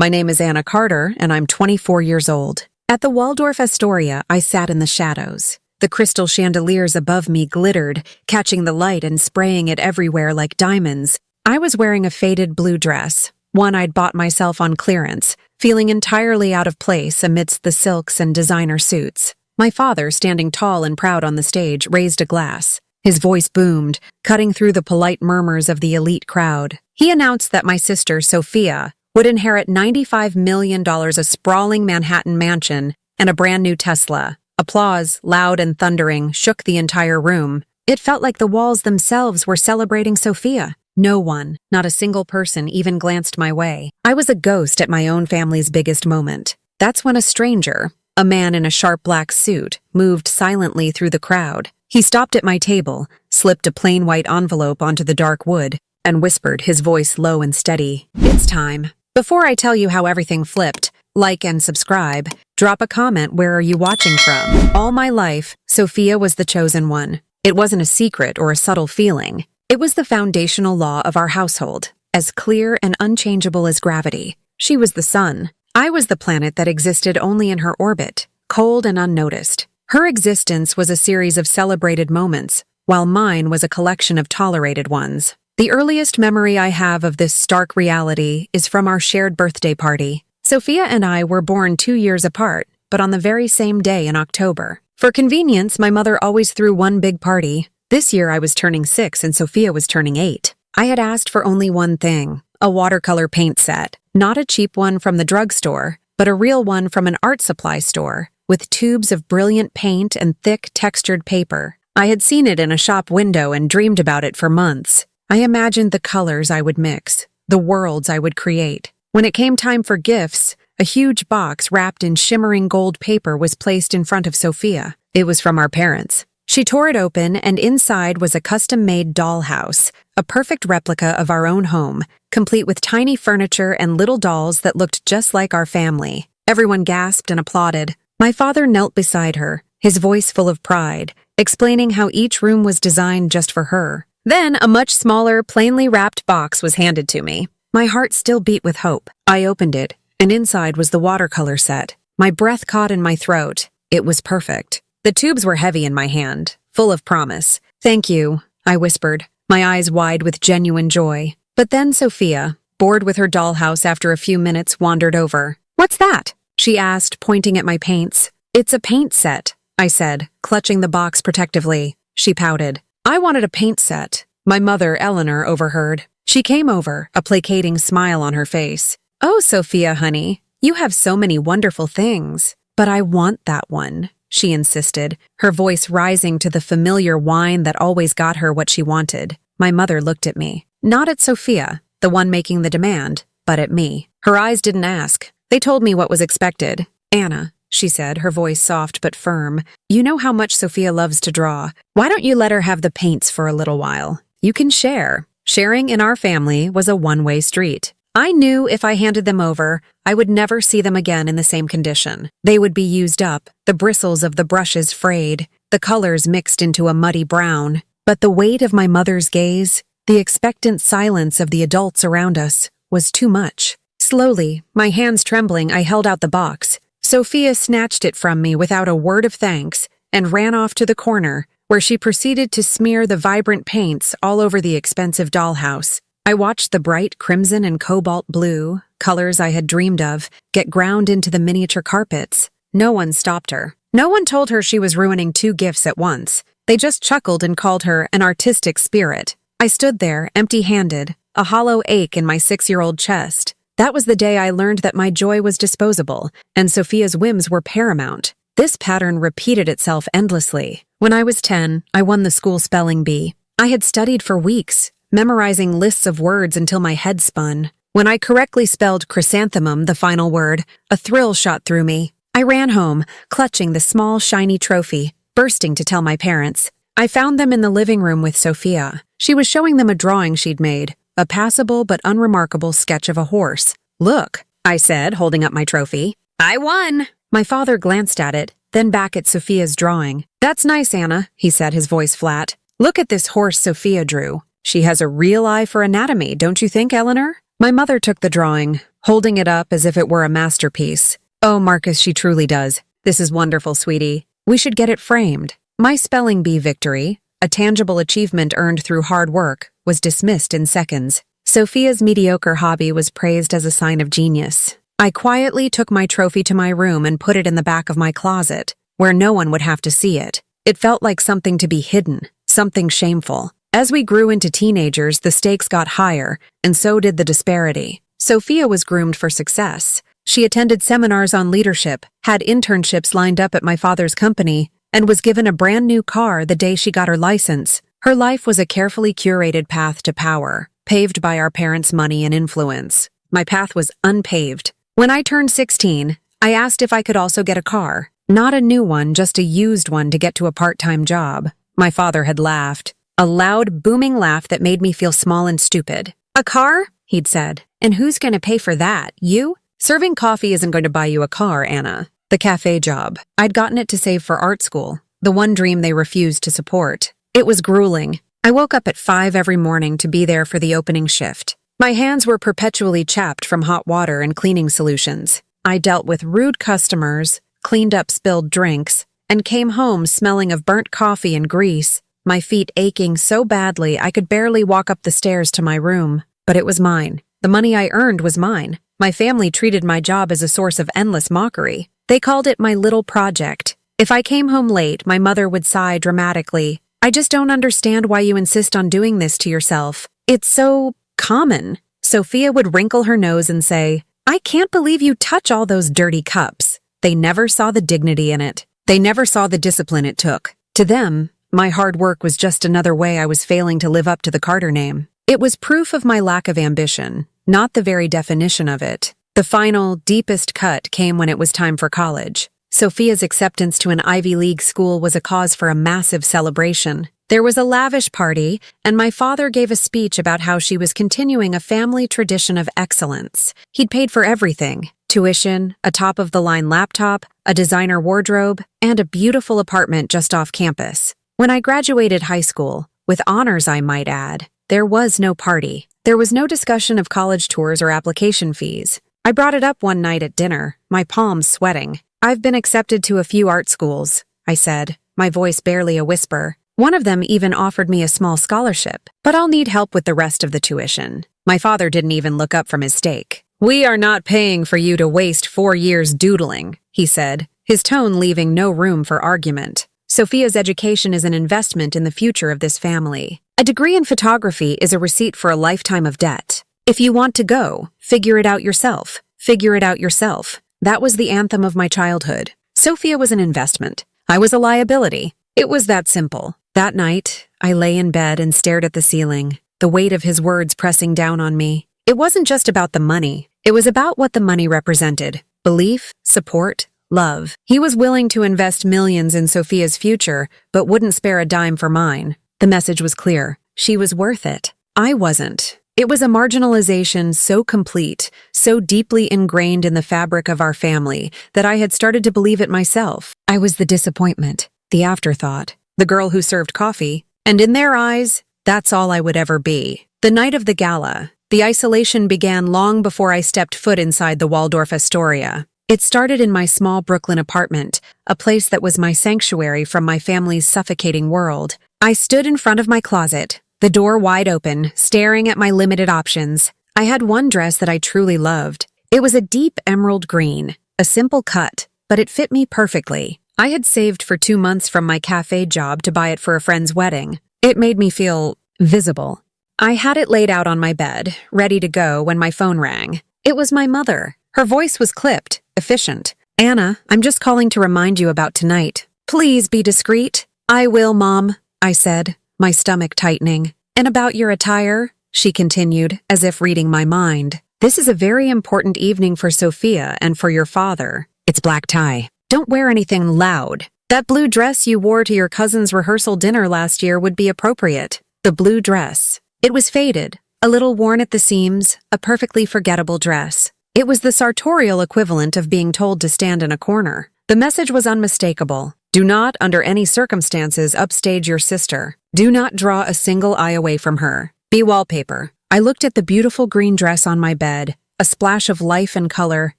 My name is Anna Carter, and I'm 24 years old. At the Waldorf Astoria, I sat in the shadows. The crystal chandeliers above me glittered, catching the light and spraying it everywhere like diamonds. I was wearing a faded blue dress, one I'd bought myself on clearance, feeling entirely out of place amidst the silks and designer suits. My father, standing tall and proud on the stage, raised a glass. His voice boomed, cutting through the polite murmurs of the elite crowd. He announced that my sister, Sophia, would inherit $95 million, a sprawling Manhattan mansion, and a brand new Tesla. Applause, loud and thundering, shook the entire room. It felt like the walls themselves were celebrating Sophia. No one, not a single person, even glanced my way. I was a ghost at my own family's biggest moment. That's when a stranger, a man in a sharp black suit, moved silently through the crowd. He stopped at my table, slipped a plain white envelope onto the dark wood, and whispered, his voice low and steady, "It's time." Before I tell you how everything flipped, like and subscribe. Drop a comment, where are you watching from? All my life, Sophia was the chosen one. It wasn't a secret or a subtle feeling. It was the foundational law of our household, as clear and unchangeable as gravity. She was the sun. I was the planet that existed only in her orbit, cold and unnoticed. Her existence was a series of celebrated moments, while mine was a collection of tolerated ones. The earliest memory I have of this stark reality is from our shared birthday party. Sophia and I were born 2 years apart, but on the very same day in October. For convenience, my mother always threw one big party. This year I was turning 6 and Sophia was turning 8. I had asked for only one thing, a watercolor paint set. Not a cheap one from the drugstore, but a real one from an art supply store, with tubes of brilliant paint and thick, textured paper. I had seen it in a shop window and dreamed about it for months. I imagined the colors I would mix, the worlds I would create. When it came time for gifts, a huge box wrapped in shimmering gold paper was placed in front of Sophia. It was from our parents. She tore it open, and inside was a custom-made dollhouse, a perfect replica of our own home, complete with tiny furniture and little dolls that looked just like our family. Everyone gasped and applauded. My father knelt beside her, his voice full of pride, explaining how each room was designed just for her. Then a much smaller, plainly wrapped box was handed to me. My heart still beat with hope. I opened it, and inside was the watercolor set. My breath caught in my throat. It was perfect. The tubes were heavy in my hand, full of promise. "Thank you," I whispered, my eyes wide with genuine joy. But then Sophia, bored with her dollhouse after a few minutes, wandered over. "What's that?" she asked, pointing at my paints. "It's a paint set," I said, clutching the box protectively. She pouted. "I wanted a paint set." My mother, Eleanor, overheard. She came over, a placating smile on her face. "Oh, Sophia, honey, you have so many wonderful things. But I want that one," she insisted, her voice rising to the familiar whine that always got her what she wanted. My mother looked at me. Not at Sophia, the one making the demand, but at me. Her eyes didn't ask. They told me what was expected. "Anna," she said, her voice soft but firm, "you know how much Sophia loves to draw. Why don't you let her have the paints for a little while? You can share." Sharing in our family was a one-way street. I knew if I handed them over, I would never see them again in the same condition. They would be used up, the bristles of the brushes frayed, the colors mixed into a muddy brown. But the weight of my mother's gaze, the expectant silence of the adults around us, was too much. Slowly, my hands trembling, I held out the box. Sophia snatched it from me without a word of thanks and ran off to the corner, where she proceeded to smear the vibrant paints all over the expensive dollhouse. I watched the bright crimson and cobalt blue, colors I had dreamed of, get ground into the miniature carpets. No one stopped her. No one told her she was ruining 2 gifts at once. They just chuckled and called her an artistic spirit. I stood there, empty-handed, a hollow ache in my 6-year-old chest. That was the day I learned that my joy was disposable, and Sophia's whims were paramount. This pattern repeated itself endlessly. When I was 10, I won the school spelling bee. I had studied for weeks, memorizing lists of words until my head spun. When I correctly spelled chrysanthemum, the final word, a thrill shot through me. I ran home, clutching the small, shiny trophy, bursting to tell my parents. I found them in the living room with Sophia. She was showing them a drawing she'd made, a passable but unremarkable sketch of a horse. "Look," I said, holding up my trophy. "I won." My father glanced at it, then back at Sophia's drawing. "That's nice, Anna," he said, his voice flat. "Look at this horse Sophia drew. She has a real eye for anatomy, don't you think, Eleanor?" My mother took the drawing, holding it up as if it were a masterpiece. "Oh, Marcus, she truly does. This is wonderful, sweetie. We should get it framed." My spelling bee victory, a tangible achievement earned through hard work, was dismissed in seconds. Sophia's mediocre hobby was praised as a sign of genius. I quietly took my trophy to my room and put it in the back of my closet, where no one would have to see it. It felt like something to be hidden, something shameful. As we grew into teenagers, the stakes got higher, and so did the disparity. Sophia was groomed for success. She attended seminars on leadership, had internships lined up at my father's company, and was given a brand new car the day she got her license. Her life was a carefully curated path to power, paved by our parents' money and influence. My path was unpaved. When I turned 16, I asked if I could also get a car. Not a new one, just a used one to get to a part-time job. My father had laughed. A loud, booming laugh that made me feel small and stupid. "A car?" he'd said. "And who's going to pay for that? You? Serving coffee isn't going to buy you a car, Anna." The cafe job. I'd gotten it to save for art school, the one dream they refused to support. It was grueling. I woke up at 5 every morning to be there for the opening shift. My hands were perpetually chapped from hot water and cleaning solutions. I dealt with rude customers, cleaned up spilled drinks, and came home smelling of burnt coffee and grease, my feet aching so badly I could barely walk up the stairs to my room. But it was mine. The money I earned was mine. My family treated my job as a source of endless mockery. They called it my little project. If I came home late, my mother would sigh dramatically. "I just don't understand why you insist on doing this to yourself. It's so common." Sophia would wrinkle her nose and say, "I can't believe you touch all those dirty cups." They never saw the dignity in it. They never saw the discipline it took. To them, my hard work was just another way I was failing to live up to the Carter name. It was proof of my lack of ambition, not the very definition of it. The final, deepest cut came when it was time for college. Sophia's acceptance to an Ivy League school was a cause for a massive celebration. There was a lavish party, and my father gave a speech about how she was continuing a family tradition of excellence. He'd paid for everything: tuition, a top-of-the-line laptop, a designer wardrobe, and a beautiful apartment just off campus. When I graduated high school, with honors I might add, there was no party. There was no discussion of college tours or application fees. I brought it up one night at dinner, my palms sweating. "I've been accepted to a few art schools," I said, my voice barely a whisper. "One of them even offered me a small scholarship, but I'll need help with the rest of the tuition." My father didn't even look up from his steak. "We are not paying for you to waste 4 years doodling," he said, his tone leaving no room for argument. "Sophia's education is an investment in the future of this family. A degree in photography is a receipt for a lifetime of debt. If you want to go, figure it out yourself. Figure it out yourself." That was the anthem of my childhood. Sophia was an investment. I was a liability. It was that simple. That night, I lay in bed and stared at the ceiling, the weight of his words pressing down on me. It wasn't just about the money. It was about what the money represented: belief, support, love. He was willing to invest millions in Sophia's future, but wouldn't spare a dime for mine. The message was clear. She was worth it. I wasn't. It was a marginalization so complete, so deeply ingrained in the fabric of our family, that I had started to believe it myself. I was the disappointment, the afterthought, the girl who served coffee, and in their eyes, that's all I would ever be. The night of the gala, the isolation began long before I stepped foot inside the Waldorf Astoria. It started in my small Brooklyn apartment, a place that was my sanctuary from my family's suffocating world. I stood in front of my closet, the door wide open, staring at my limited options. I had one dress that I truly loved. It was a deep emerald green, a simple cut, but it fit me perfectly. I had saved for 2 months from my cafe job to buy it for a friend's wedding. It made me feel visible. I had it laid out on my bed, ready to go when my phone rang. It was my mother. Her voice was clipped, efficient. "Anna, I'm just calling to remind you about tonight. Please be discreet." "I will, Mom," I said, my stomach tightening. "And about your attire," she continued, as if reading my mind. "This is a very important evening for Sophia and for your father. It's black tie. Don't wear anything loud. That blue dress you wore to your cousin's rehearsal dinner last year would be appropriate." The blue dress. It was faded, a little worn at the seams, a perfectly forgettable dress. It was the sartorial equivalent of being told to stand in a corner. The message was unmistakable. Do not, under any circumstances, upstage your sister. Do not draw a single eye away from her. Be wallpaper. I looked at the beautiful green dress on my bed, a splash of life and color,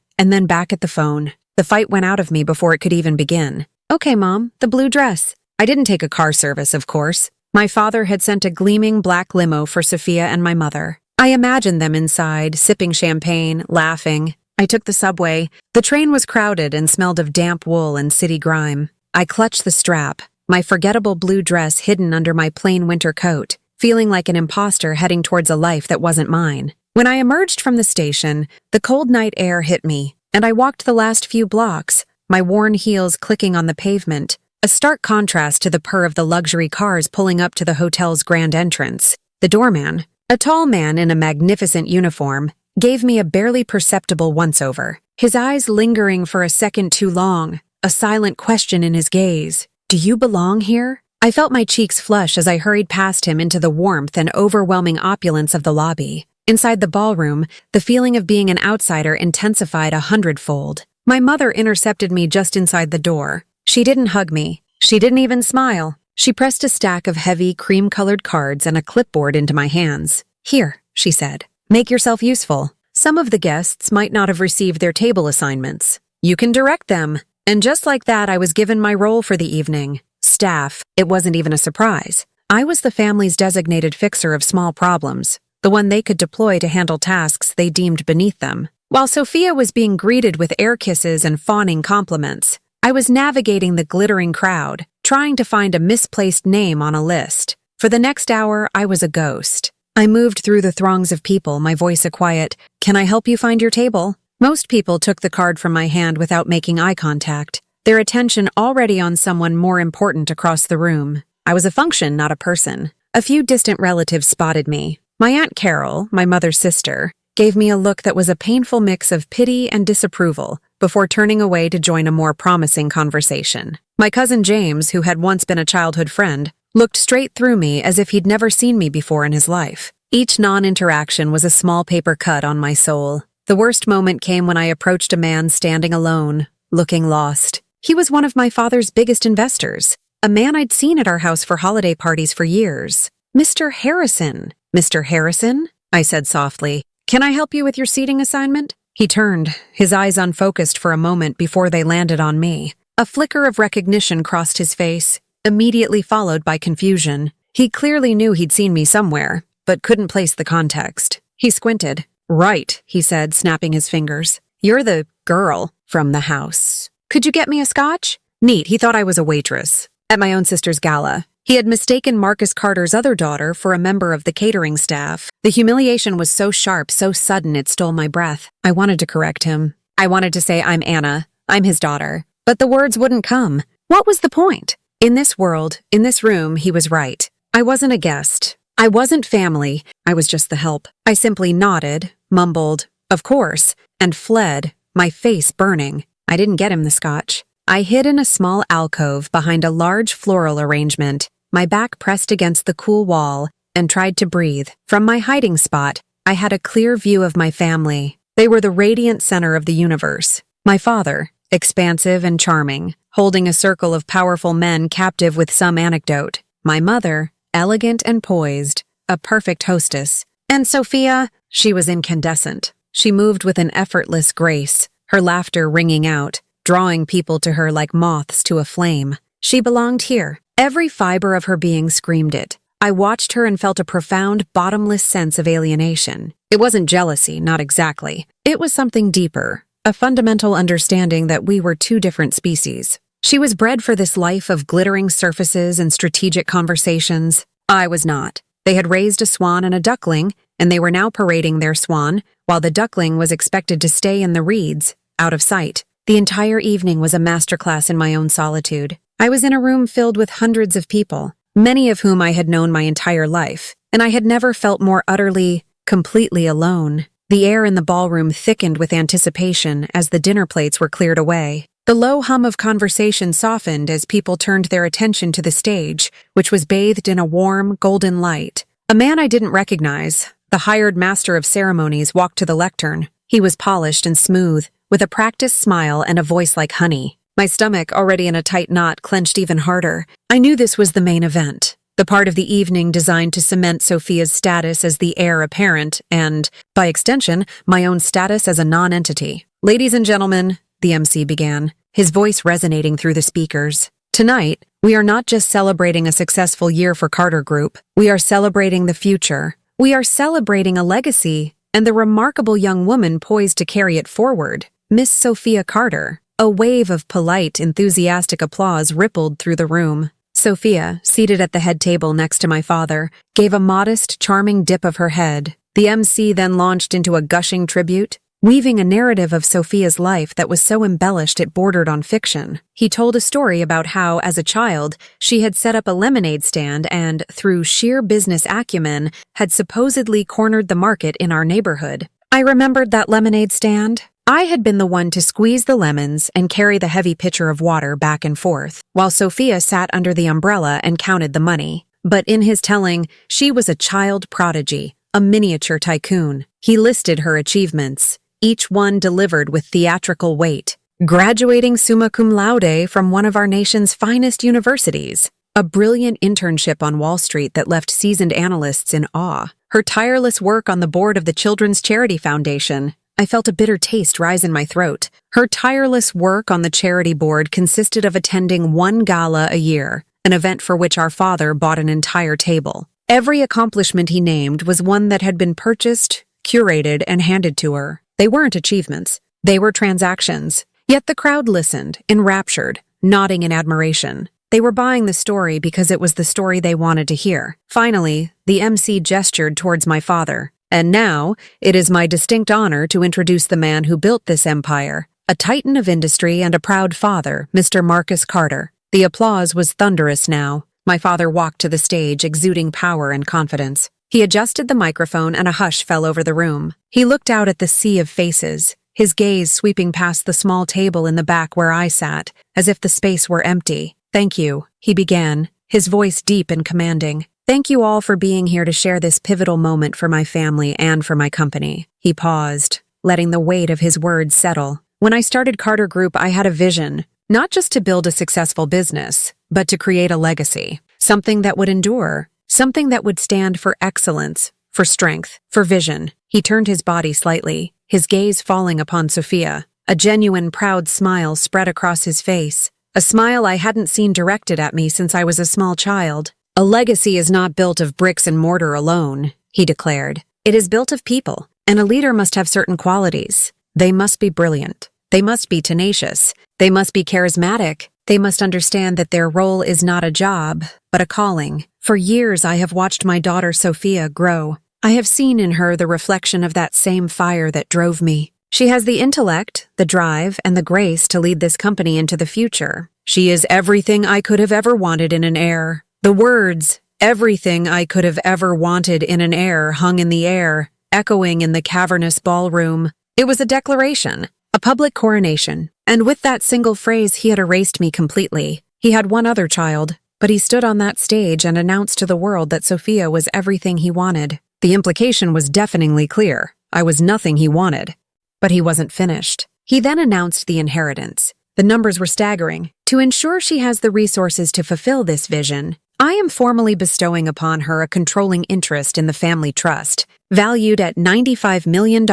and then back at the phone. The fight went out of me before it could even begin. "Okay, Mom, the blue dress." I didn't take a car service, of course. My father had sent a gleaming black limo for Sophia and my mother. I imagined them inside, sipping champagne, laughing. I took the subway. The train was crowded and smelled of damp wool and city grime. I clutched the strap, my forgettable blue dress hidden under my plain winter coat, feeling like an imposter heading towards a life that wasn't mine. When I emerged from the station, the cold night air hit me, and I walked the last few blocks, my worn heels clicking on the pavement, a stark contrast to the purr of the luxury cars pulling up to the hotel's grand entrance. The doorman, a tall man in a magnificent uniform, gave me a barely perceptible once-over, his eyes lingering for a second too long, a silent question in his gaze. "Do you belong here?" I felt my cheeks flush as I hurried past him into the warmth and overwhelming opulence of the lobby. Inside the ballroom, the feeling of being an outsider intensified 100-fold. My mother intercepted me just inside the door. She didn't hug me. She didn't even smile. She pressed a stack of heavy, cream-colored cards and a clipboard into my hands. "Here," she said. "Make yourself useful. Some of the guests might not have received their table assignments. You can direct them." And just like that, I was given my role for the evening. Staff. It wasn't even a surprise. I was the family's designated fixer of small problems, the one they could deploy to handle tasks they deemed beneath them. While Sophia was being greeted with air kisses and fawning compliments, I was navigating the glittering crowd, trying to find a misplaced name on a list. For the next hour, I was a ghost. I moved through the throngs of people, my voice a quiet, "Can I help you find your table?" Most people took the card from my hand without making eye contact, their attention already on someone more important across the room. I was a function, not a person. A few distant relatives spotted me. My Aunt Carol, my mother's sister, gave me a look that was a painful mix of pity and disapproval before turning away to join a more promising conversation. My cousin James, who had once been a childhood friend, looked straight through me as if he'd never seen me before in his life. Each non-interaction was a small paper cut on my soul. The worst moment came when I approached a man standing alone, looking lost. He was one of my father's biggest investors, a man I'd seen at our house for holiday parties for years. "Mr. Harrison." "Mr. Harrison?" I said softly. "Can I help you with your seating assignment?" He turned, his eyes unfocused for a moment before they landed on me. A flicker of recognition crossed his face, immediately followed by confusion. He clearly knew he'd seen me somewhere, but couldn't place the context. He squinted. "Right," he said, snapping his fingers. "You're the girl from the house. Could you get me a scotch?" Neat, he thought I was a waitress. At my own sister's gala. He had mistaken Marcus Carter's other daughter for a member of the catering staff. The humiliation was so sharp, so sudden, it stole my breath. I wanted to correct him. I wanted to say, "I'm Anna. I'm his daughter." But the words wouldn't come. What was the point? In this world, in this room, he was right. I wasn't a guest. I wasn't family. I was just the help. I simply nodded, mumbled, "Of course," and fled, my face burning. I didn't get him the scotch. I hid in a small alcove behind a large floral arrangement, my back pressed against the cool wall, and tried to breathe. From my hiding spot, I had a clear view of my family. They were the radiant center of the universe. My father, expansive and charming, holding a circle of powerful men captive with some anecdote. My mother, elegant and poised, a perfect hostess. And Sophia, she was incandescent. She moved with an effortless grace, her laughter ringing out, drawing people to her like moths to a flame. She belonged here. Every fiber of her being screamed it. I watched her and felt a profound, bottomless sense of alienation. It wasn't jealousy, not exactly. It was something deeper, a fundamental understanding that we were two different species. She was bred for this life of glittering surfaces and strategic conversations. I was not. They had raised a swan and a duckling, and they were now parading their swan, while the duckling was expected to stay in the reeds, out of sight. The entire evening was a masterclass in my own solitude. I was in a room filled with hundreds of people, many of whom I had known my entire life, and I had never felt more utterly, completely alone. The air in the ballroom thickened with anticipation as the dinner plates were cleared away. The low hum of conversation softened as people turned their attention to the stage, which was bathed in a warm, golden light. A man I didn't recognize, the hired master of ceremonies, walked to the lectern. He was polished and smooth, with a practiced smile and a voice like honey. My stomach, already in a tight knot, clenched even harder. I knew this was the main event. the part of the evening designed to cement Sophia's status as the heir apparent and, by extension, my own status as a non-entity. "Ladies and gentlemen," the MC began, his voice resonating through the speakers. "Tonight, we are not just celebrating a successful year for Carter Group. We are celebrating the future. We are celebrating a legacy and the remarkable young woman poised to carry it forward, Miss Sophia Carter." A wave of polite, enthusiastic applause rippled through the room. Sophia, seated at the head table next to my father, gave a modest, charming dip of her head. The MC then launched into a gushing tribute, weaving a narrative of Sophia's life that was so embellished it bordered on fiction. He told a story about how, as a child, she had set up a lemonade stand and, through sheer business acumen, had supposedly cornered the market in our neighborhood. I remembered that lemonade stand. I had been the one to squeeze the lemons and carry the heavy pitcher of water back and forth, while Sophia sat under the umbrella and counted the money. But in his telling, she was a child prodigy, a miniature tycoon. He listed her achievements, each one delivered with theatrical weight. Graduating summa cum laude from one of our nation's finest universities. A brilliant internship on Wall Street that left seasoned analysts in awe. Her tireless work on the board of the Children's Charity Foundation. I felt a bitter taste rise in my throat. Her tireless work on the charity board consisted of attending one gala a year, an event for which our father bought an entire table. Every accomplishment he named was one that had been purchased, curated, and handed to her. They weren't achievements. They were transactions. Yet the crowd listened, enraptured, nodding in admiration. They were buying the story because it was the story they wanted to hear. Finally, the MC gestured towards my father. "And now, it is my distinct honor to introduce the man who built this empire, a titan of industry and a proud father, Mr. Marcus Carter." The applause was thunderous now. My father walked to the stage, exuding power and confidence. He adjusted the microphone and a hush fell over the room. He looked out at the sea of faces, his gaze sweeping past the small table in the back where I sat, as if the space were empty. "Thank you," he began, his voice deep and commanding. "Thank you all for being here to share this pivotal moment for my family and for my company." He paused, letting the weight of his words settle. "When I started Carter Group, I had a vision, not just to build a successful business, but to create a legacy, something that would endure, something that would stand for excellence, for strength, for vision." He turned his body slightly, his gaze falling upon Sophia. A genuine, proud smile spread across his face, a smile I hadn't seen directed at me since I was a small child. "A legacy is not built of bricks and mortar alone," he declared. "It is built of people, and a leader must have certain qualities. They must be brilliant. They must be tenacious. They must be charismatic. They must understand that their role is not a job, but a calling. For years, I have watched my daughter Sophia grow. I have seen in her the reflection of that same fire that drove me. She has the intellect, the drive, and the grace to lead this company into the future. She is everything I could have ever wanted in an heir." The words, "everything I could have ever wanted in an heir," hung in the air, echoing in the cavernous ballroom. It was a declaration, a public coronation, and with that single phrase he had erased me completely. He had one other child, but he stood on that stage and announced to the world that Sophia was everything he wanted. The implication was deafeningly clear. I was nothing he wanted. But he wasn't finished. He then announced the inheritance. The numbers were staggering. "To ensure she has the resources to fulfill this vision, I am formally bestowing upon her a controlling interest in the family trust, valued at $95 million.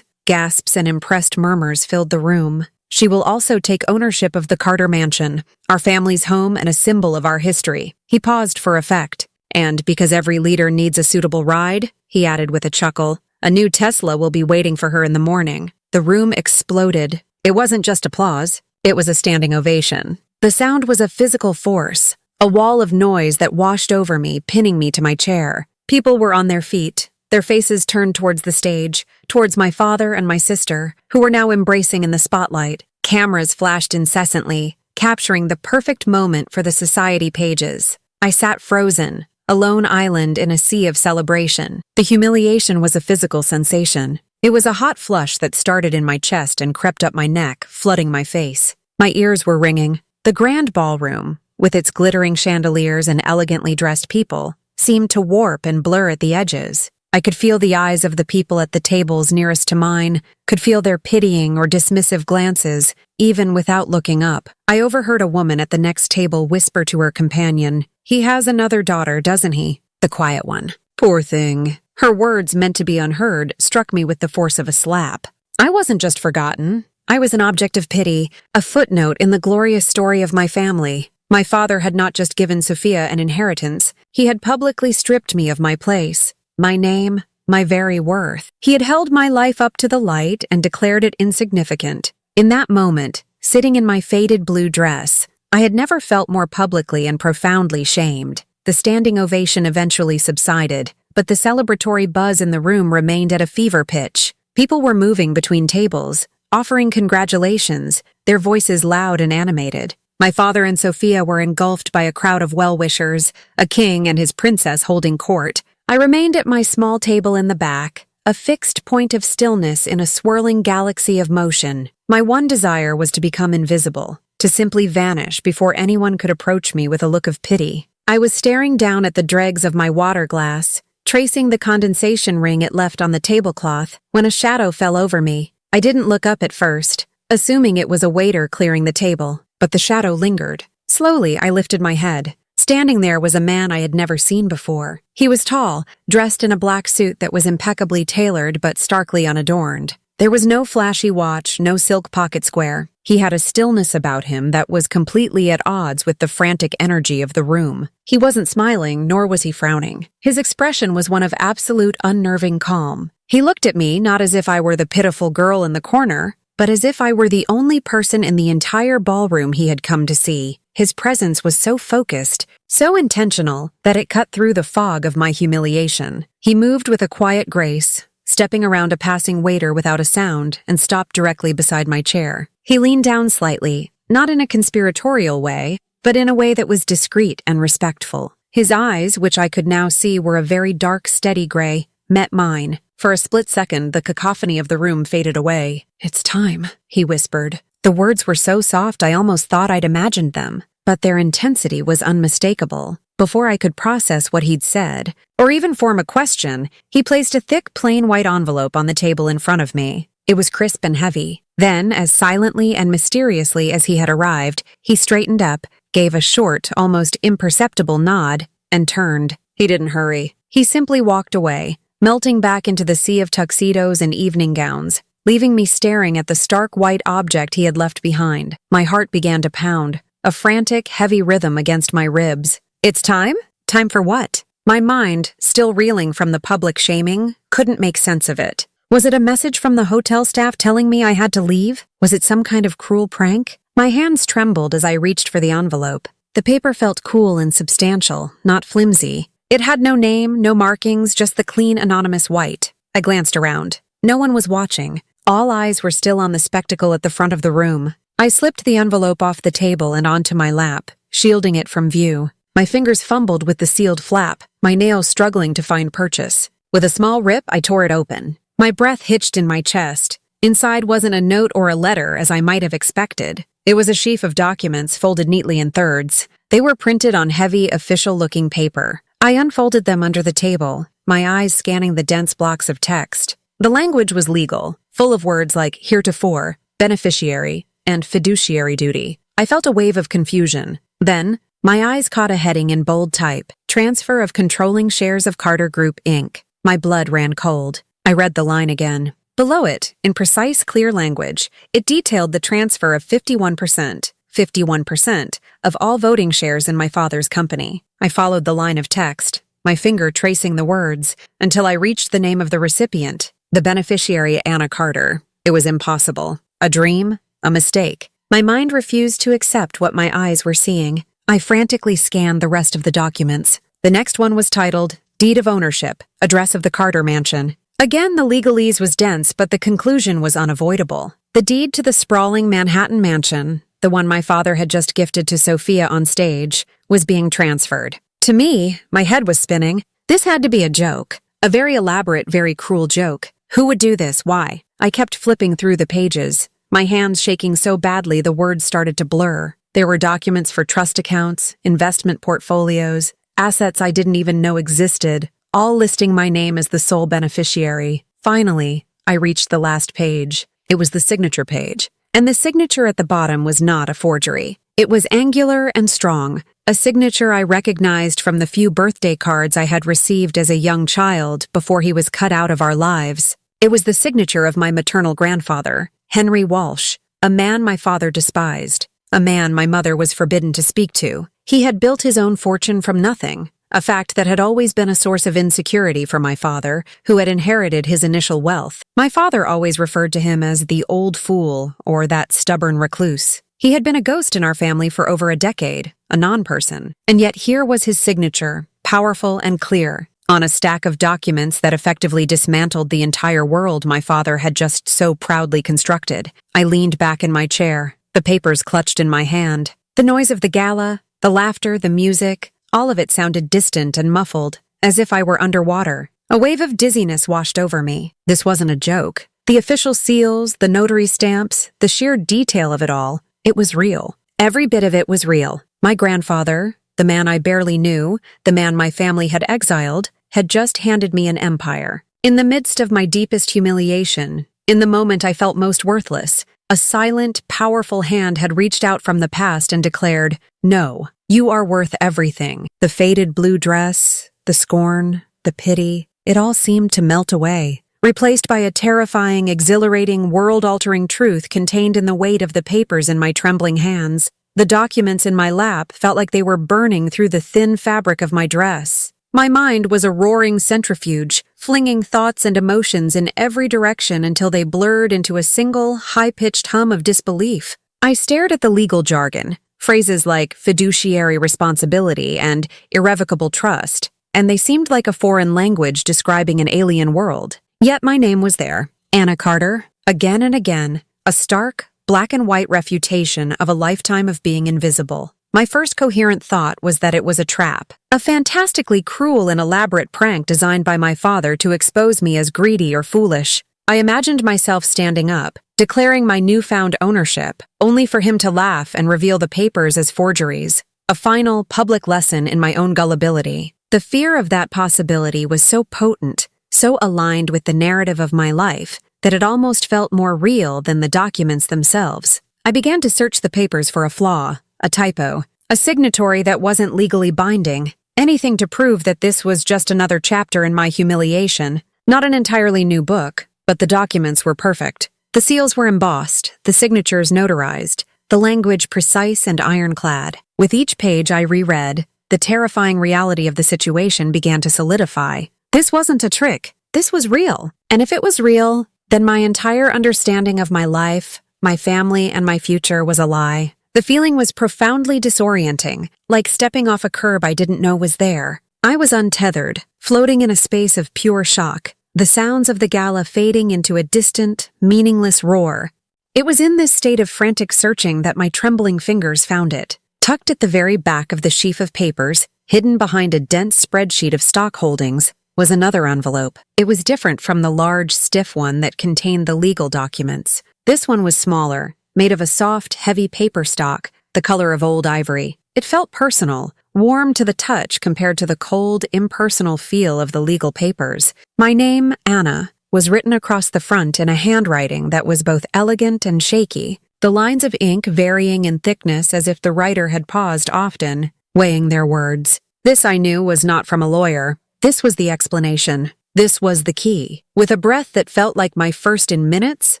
Gasps and impressed murmurs filled the room. "She will also take ownership of the Carter Mansion, our family's home and a symbol of our history." He paused for effect. "And because every leader needs a suitable ride," he added with a chuckle, "a new Tesla will be waiting for her in the morning." The room exploded. It wasn't just applause. It was a standing ovation. The sound was a physical force, a wall of noise that washed over me, pinning me to my chair. People were on their feet, their faces turned towards the stage, towards my father and my sister, who were now embracing in the spotlight. Cameras flashed incessantly, capturing the perfect moment for the society pages. I sat frozen, a lone island in a sea of celebration. The humiliation was a physical sensation. It was a hot flush that started in my chest and crept up my neck, flooding my face. My ears were ringing. The grand ballroom, with its glittering chandeliers and elegantly dressed people, seemed to warp and blur at the edges. I could feel the eyes of the people at the tables nearest to mine, could feel their pitying or dismissive glances, even without looking up. I overheard a woman at the next table whisper to her companion, He has another daughter, doesn't he? The quiet one. Poor thing. Her words, meant to be unheard, struck me with the force of a slap. I wasn't just forgotten. I was an object of pity, a footnote in the glorious story of my family. My father had not just given Sophia an inheritance, he had publicly stripped me of my place, my name, my very worth. He had held my life up to the light and declared it insignificant. In that moment, sitting in my faded blue dress, I had never felt more publicly and profoundly shamed. The standing ovation eventually subsided, but the celebratory buzz in the room remained at a fever pitch. People were moving between tables, offering congratulations, their voices loud and animated. My father and Sophia were engulfed by a crowd of well-wishers, a king and his princess holding court. I remained at my small table in the back, a fixed point of stillness in a swirling galaxy of motion. My one desire was to become invisible, to simply vanish before anyone could approach me with a look of pity. I was staring down at the dregs of my water glass, tracing the condensation ring it left on the tablecloth, when a shadow fell over me. I didn't look up at first, assuming it was a waiter clearing the table, but the shadow lingered. Slowly, I lifted my head. Standing there was a man I had never seen before. He was tall, dressed in a black suit that was impeccably tailored but starkly unadorned. There was no flashy watch, no silk pocket square. He had a stillness about him that was completely at odds with the frantic energy of the room. He wasn't smiling, nor was he frowning. His expression was one of absolute unnerving calm. He looked at me not as if I were the pitiful girl in the corner, but as if I were the only person in the entire ballroom he had come to see. His presence was so focused, so intentional, that it cut through the fog of my humiliation. He moved with a quiet grace, stepping around a passing waiter without a sound, and stopped directly beside my chair. He leaned down slightly, not in a conspiratorial way, but in a way that was discreet and respectful. His eyes, which I could now see were a very dark, steady gray, met mine. For a split second, the cacophony of the room faded away. "It's time," he whispered. The words were so soft I almost thought I'd imagined them, but their intensity was unmistakable. Before I could process what he'd said, or even form a question, he placed a thick, plain white envelope on the table in front of me. It was crisp and heavy. Then, as silently and mysteriously as he had arrived, he straightened up, gave a short, almost imperceptible nod, and turned. He didn't hurry. He simply walked away, melting back into the sea of tuxedos and evening gowns, leaving me staring at the stark white object he had left behind. My heart began to pound, a frantic, heavy rhythm against my ribs. It's time? Time for what? My mind, still reeling from the public shaming, couldn't make sense of it. Was it a message from the hotel staff telling me I had to leave? Was it some kind of cruel prank? My hands trembled as I reached for the envelope. The paper felt cool and substantial, not flimsy. It had no name, no markings, just the clean, anonymous white. I glanced around. No one was watching. All eyes were still on the spectacle at the front of the room. I slipped the envelope off the table and onto my lap, shielding it from view. My fingers fumbled with the sealed flap, my nails struggling to find purchase. With a small rip, I tore it open. My breath hitched in my chest. Inside wasn't a note or a letter, as I might have expected. It was a sheaf of documents folded neatly in thirds. They were printed on heavy, official-looking paper. I unfolded them under the table, my eyes scanning the dense blocks of text. The language was legal, full of words like heretofore, beneficiary, and fiduciary duty. I felt a wave of confusion. Then, my eyes caught a heading in bold type, Transfer of Controlling Shares of Carter Group, Inc. My blood ran cold. I read the line again. Below it, in precise, clear language, it detailed the transfer of 51% of all voting shares in my father's company. I followed the line of text, my finger tracing the words, until I reached the name of the recipient, the beneficiary Anna Carter. It was impossible. A dream? A mistake. My mind refused to accept what my eyes were seeing. I frantically scanned the rest of the documents. The next one was titled, Deed of Ownership, Address of the Carter Mansion. Again, the legalese was dense, but the conclusion was unavoidable. The deed to the sprawling Manhattan mansion, the one my father had just gifted to Sophia on stage, was being transferred. To me, my head was spinning. This had to be a joke. A very elaborate, very cruel joke. Who would do this? Why? I kept flipping through the pages, my hands shaking so badly the words started to blur. There were documents for trust accounts, investment portfolios, assets I didn't even know existed, all listing my name as the sole beneficiary. Finally, I reached the last page. It was the signature page. And the signature at the bottom was not a forgery. It was angular and strong, a signature I recognized from the few birthday cards I had received as a young child before he was cut out of our lives. It was the signature of my maternal grandfather, Henry Walsh, a man my father despised, a man my mother was forbidden to speak to. He had built his own fortune from nothing, a fact that had always been a source of insecurity for my father, who had inherited his initial wealth. My father always referred to him as the old fool or that stubborn recluse. He had been a ghost in our family for over a decade, a non-person, and yet here was his signature, powerful and clear, on a stack of documents that effectively dismantled the entire world my father had just so proudly constructed. I leaned back in my chair, the papers clutched in my hand. The noise of the gala, the laughter, the music, all of it sounded distant and muffled, as if I were underwater. A wave of dizziness washed over me. This wasn't a joke. The official seals, the notary stamps, the sheer detail of it all, it was real. Every bit of it was real. My grandfather, the man I barely knew, the man my family had exiled, had just handed me an empire. In the midst of my deepest humiliation, in the moment I felt most worthless, a silent, powerful hand had reached out from the past and declared, "No, you are worth everything." The faded blue dress, the scorn, the pity, it all seemed to melt away, replaced by a terrifying, exhilarating, world-altering truth contained in the weight of the papers in my trembling hands. The documents in my lap felt like they were burning through the thin fabric of my dress. My mind was a roaring centrifuge, flinging thoughts and emotions in every direction until they blurred into a single, high-pitched hum of disbelief. I stared at the legal jargon, phrases like fiduciary responsibility and irrevocable trust, and they seemed like a foreign language describing an alien world. Yet my name was there, Anna Carter, again and again, a stark, black-and-white refutation of a lifetime of being invisible. My first coherent thought was that it was a trap, a fantastically cruel and elaborate prank designed by my father to expose me as greedy or foolish. I imagined myself standing up, declaring my newfound ownership, only for him to laugh and reveal the papers as forgeries, a final, public lesson in my own gullibility. The fear of that possibility was so potent, so aligned with the narrative of my life, that it almost felt more real than the documents themselves. I began to search the papers for a flaw, a typo, a signatory that wasn't legally binding, anything to prove that this was just another chapter in my humiliation, not an entirely new book, but the documents were perfect. The seals were embossed, the signatures notarized, the language precise and ironclad. With each page I reread, the terrifying reality of the situation began to solidify. This wasn't a trick. This was real. And if it was real, then my entire understanding of my life, my family, and my future was a lie. The feeling was profoundly disorienting, like stepping off a curb I didn't know was there. I was untethered, floating in a space of pure shock, the sounds of the gala fading into a distant, meaningless roar. It was in this state of frantic searching that my trembling fingers found it. Tucked at the very back of the sheaf of papers, hidden behind a dense spreadsheet of stock holdings, was another envelope. It was different from the large, stiff one that contained the legal documents. This one was smaller, made of a soft, heavy paper stock, the color of old ivory. It felt personal, warm to the touch compared to the cold, impersonal feel of the legal papers. My name, Anna, was written across the front in a handwriting that was both elegant and shaky, the lines of ink varying in thickness as if the writer had paused often, weighing their words. This I knew was not from a lawyer. This was the explanation. This was the key. With a breath that felt like my first in minutes,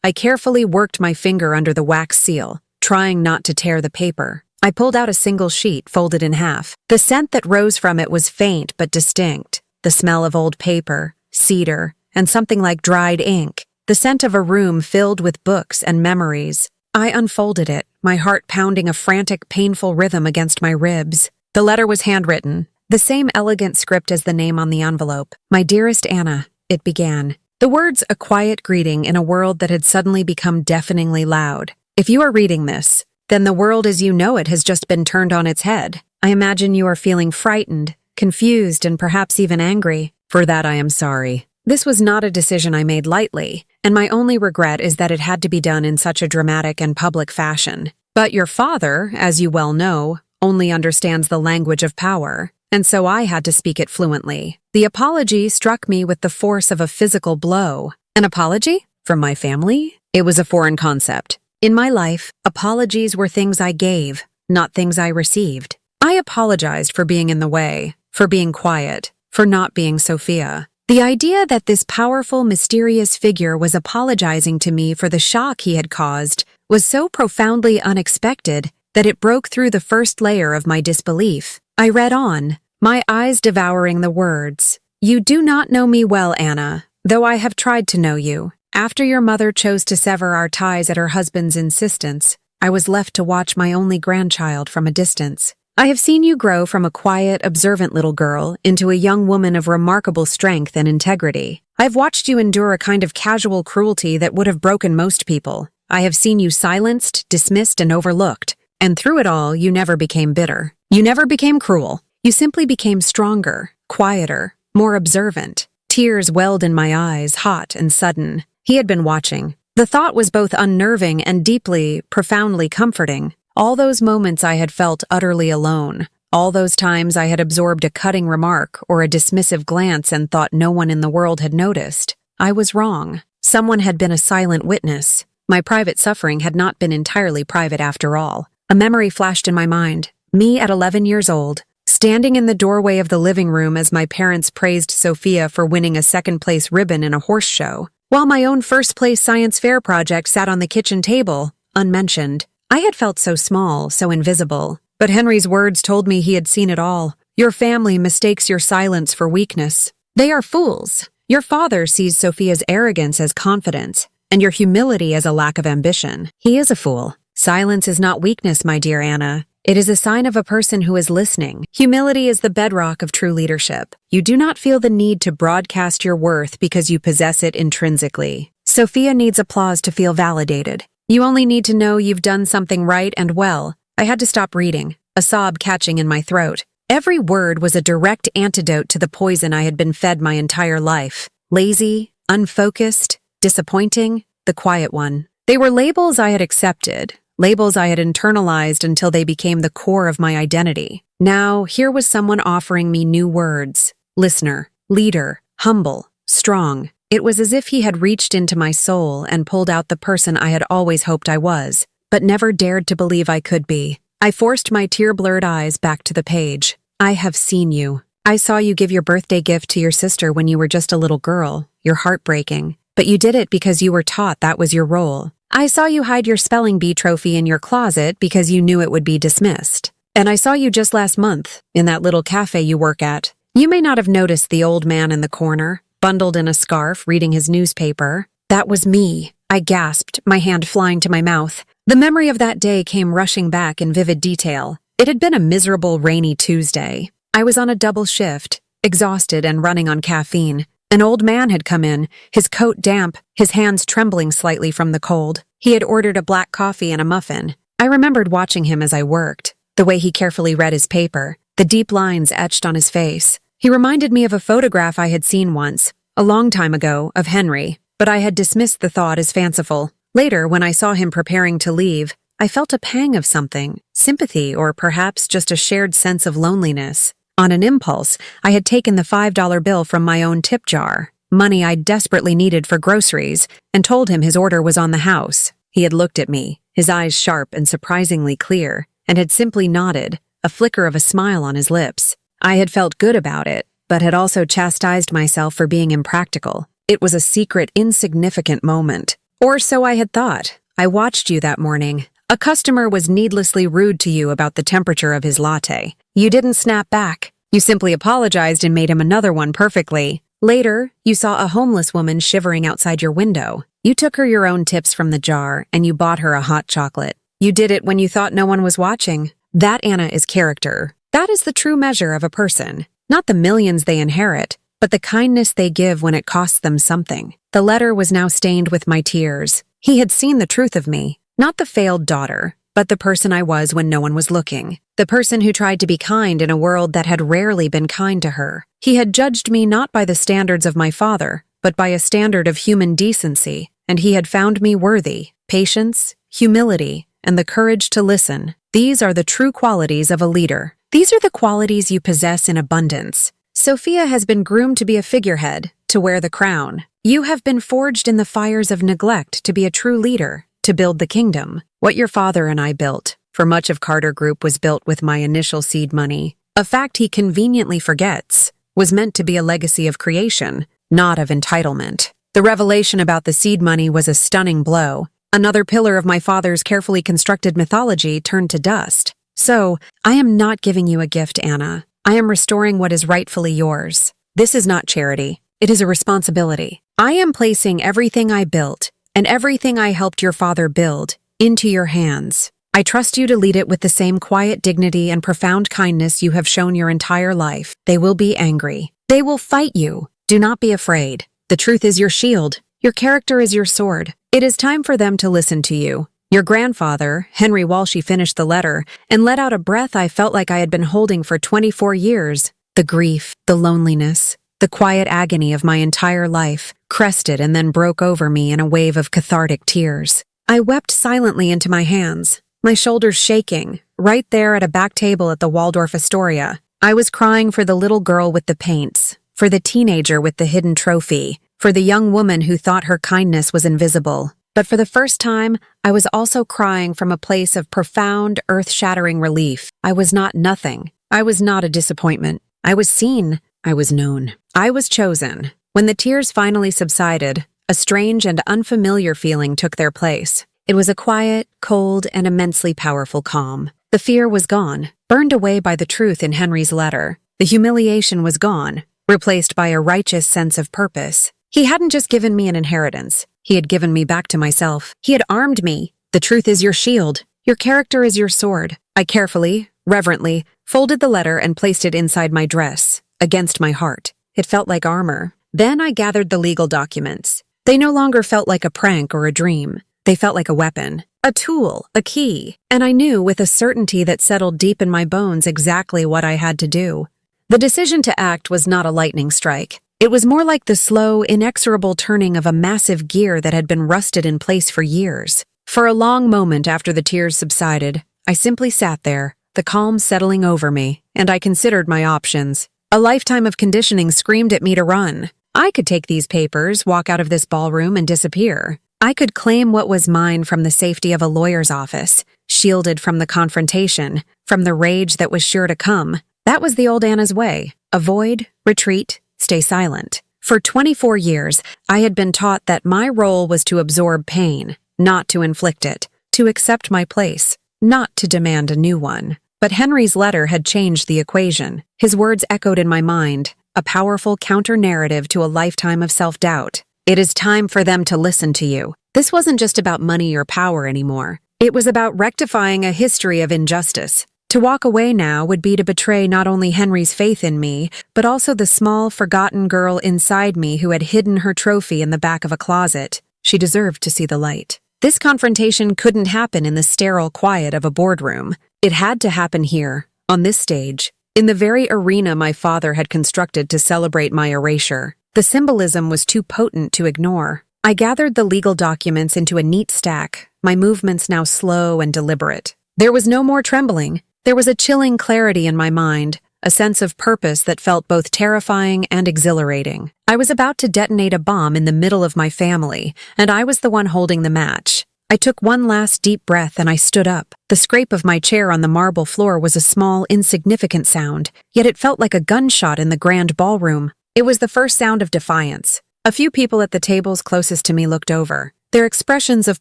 I carefully worked my finger under the wax seal, trying not to tear the paper. I pulled out a single sheet, folded in half. The scent that rose from it was faint but distinct. The smell of old paper, cedar, and something like dried ink. The scent of a room filled with books and memories. I unfolded it, my heart pounding a frantic, painful rhythm against my ribs. The letter was handwritten, the same elegant script as the name on the envelope. "My dearest Anna," it began. The words a quiet greeting in a world that had suddenly become deafeningly loud. If you are reading this, then the world as you know it has just been turned on its head. I imagine you are feeling frightened, confused, and perhaps even angry. For that I am sorry. This was not a decision I made lightly, and my only regret is that it had to be done in such a dramatic and public fashion. But your father, as you well know, only understands the language of power, and so I had to speak it fluently. The apology struck me with the force of a physical blow. An apology? From my family? It was a foreign concept. In my life, apologies were things I gave, not things I received. I apologized for being in the way, for being quiet, for not being Sophia. The idea that this powerful, mysterious figure was apologizing to me for the shock he had caused was so profoundly unexpected that it broke through the first layer of my disbelief. I read on, my eyes devouring the words. You do not know me well, Anna, though I have tried to know you. After your mother chose to sever our ties at her husband's insistence, I was left to watch my only grandchild from a distance. I have seen you grow from a quiet, observant little girl into a young woman of remarkable strength and integrity. I have watched you endure a kind of casual cruelty that would have broken most people. I have seen you silenced, dismissed, and overlooked. And through it all, you never became bitter. You never became cruel. You simply became stronger, quieter, more observant. Tears welled in my eyes, hot and sudden. He had been watching. The thought was both unnerving and deeply, profoundly comforting. All those moments I had felt utterly alone. All those times I had absorbed a cutting remark or a dismissive glance and thought no one in the world had noticed. I was wrong. Someone had been a silent witness. My private suffering had not been entirely private after all. A memory flashed in my mind. Me at 11 years old, standing in the doorway of the living room as my parents praised Sophia for winning a second-place ribbon in a horse show, while my own first-place science fair project sat on the kitchen table, unmentioned. I had felt so small, so invisible, but Henry's words told me he had seen it all. Your family mistakes your silence for weakness. They are fools. Your father sees Sophia's arrogance as confidence, and your humility as a lack of ambition. He is a fool. Silence is not weakness, my dear Anna. It is a sign of a person who is listening. Humility is the bedrock of true leadership. You do not feel the need to broadcast your worth because you possess it intrinsically. Sophia needs applause to feel validated. You only need to know you've done something right and well. I had to stop reading, a sob catching in my throat. Every word was a direct antidote to the poison I had been fed my entire life. Lazy, unfocused, disappointing, the quiet one. They were labels I had accepted, labels I had internalized until they became the core of my identity. Now, here was someone offering me new words. Listener, leader, humble, strong. It was as if he had reached into my soul and pulled out the person I had always hoped I was, but never dared to believe I could be. I forced my tear-blurred eyes back to the page. I have seen you. I saw you give your birthday gift to your sister when you were just a little girl. You're heartbreaking. But you did it because you were taught that was your role. I saw you hide your spelling bee trophy in your closet because you knew it would be dismissed. And I saw you just last month, in that little cafe you work at. You may not have noticed the old man in the corner, bundled in a scarf, reading his newspaper. That was me. I gasped, my hand flying to my mouth. The memory of that day came rushing back in vivid detail. It had been a miserable, rainy Tuesday. I was on a double shift, exhausted and running on caffeine. An old man had come in, his coat damp, his hands trembling slightly from the cold. He had ordered a black coffee and a muffin. I remembered watching him as I worked, the way he carefully read his paper, the deep lines etched on his face. He reminded me of a photograph I had seen once, a long time ago, of Henry, but I had dismissed the thought as fanciful. Later, when I saw him preparing to leave, I felt a pang of something, sympathy or perhaps just a shared sense of loneliness. On an impulse, I had taken the $5 bill from my own tip jar, money I desperately needed for groceries, and told him his order was on the house. He had looked at me, his eyes sharp and surprisingly clear, and had simply nodded, a flicker of a smile on his lips. I had felt good about it, but had also chastised myself for being impractical. It was a secret, insignificant moment. Or so I had thought. I watched you that morning. A customer was needlessly rude to you about the temperature of his latte. You didn't snap back. You simply apologized and made him another one perfectly. Later, you saw a homeless woman shivering outside your window. You took her your own tips from the jar and you bought her a hot chocolate. You did it when you thought no one was watching. That, Anna, is character. That is the true measure of a person. Not the millions they inherit, but the kindness they give when it costs them something. The letter was now stained with my tears. He had seen the truth of me. Not the failed daughter, but the person I was when no one was looking. The person who tried to be kind in a world that had rarely been kind to her. He had judged me not by the standards of my father, but by a standard of human decency, and he had found me worthy. Patience, humility, and the courage to listen. These are the true qualities of a leader. These are the qualities you possess in abundance. Sophia has been groomed to be a figurehead, to wear the crown. You have been forged in the fires of neglect to be a true leader, to build the kingdom. What your father and I built, for much of Carter Group was built with my initial seed money. A fact he conveniently forgets was meant to be a legacy of creation, not of entitlement. The revelation about the seed money was a stunning blow. Another pillar of my father's carefully constructed mythology turned to dust. So, I am not giving you a gift, Anna. I am restoring what is rightfully yours. This is not charity. It is a responsibility. I am placing everything I built and everything I helped your father build into your hands. I trust you to lead it with the same quiet dignity and profound kindness you have shown your entire life. They will be angry. They will fight you. Do not be afraid. The truth is your shield. Your character is your sword. It is time for them to listen to you. Your grandfather, Henry Walshy, finished the letter and let out a breath I felt like I had been holding for 24 years. The grief, the loneliness, the quiet agony of my entire life crested and then broke over me in a wave of cathartic tears. I wept silently into my hands, my shoulders shaking, right there at a back table at the Waldorf Astoria. I was crying for the little girl with the paints, for the teenager with the hidden trophy, for the young woman who thought her kindness was invisible. But for the first time, I was also crying from a place of profound, earth-shattering relief. I was not nothing. I was not a disappointment. I was seen. I was known. I was chosen. When the tears finally subsided, a strange and unfamiliar feeling took their place. It was a quiet, cold, and immensely powerful calm. The fear was gone, burned away by the truth in Henry's letter. The humiliation was gone, replaced by a righteous sense of purpose. He hadn't just given me an inheritance. He had given me back to myself. He had armed me. The truth is your shield. Your character is your sword. I carefully, reverently, folded the letter and placed it inside my dress, against my heart. It felt like armor. Then I gathered the legal documents. They no longer felt like a prank or a dream. They felt like a weapon, a tool, a key, and I knew with a certainty that settled deep in my bones exactly what I had to do. The decision to act was not a lightning strike. It was more like the slow, inexorable turning of a massive gear that had been rusted in place for years. For a long moment after the tears subsided, I simply sat there, the calm settling over me, and I considered my options. A lifetime of conditioning screamed at me to run. I could take these papers, walk out of this ballroom, and disappear. I could claim what was mine from the safety of a lawyer's office, shielded from the confrontation, from the rage that was sure to come. That was the old Anna's way. Avoid, retreat, stay silent. For 24 years, I had been taught that my role was to absorb pain, not to inflict it, to accept my place, not to demand a new one. But Henry's letter had changed the equation. His words echoed in my mind, a powerful counter-narrative to a lifetime of self-doubt. It is time for them to listen to you. This wasn't just about money or power anymore. It was about rectifying a history of injustice. To walk away now would be to betray not only Henry's faith in me, but also the small, forgotten girl inside me who had hidden her trophy in the back of a closet. She deserved to see the light. This confrontation couldn't happen in the sterile quiet of a boardroom. It had to happen here, on this stage, in the very arena my father had constructed to celebrate my erasure. The symbolism was too potent to ignore. I gathered the legal documents into a neat stack, my movements now slow and deliberate. There was no more trembling. There was a chilling clarity in my mind, a sense of purpose that felt both terrifying and exhilarating. I was about to detonate a bomb in the middle of my family, and I was the one holding the match. I took one last deep breath and I stood up. The scrape of my chair on the marble floor was a small, insignificant sound, yet it felt like a gunshot in the grand ballroom. It was the first sound of defiance. A few people at the tables closest to me looked over, their expressions of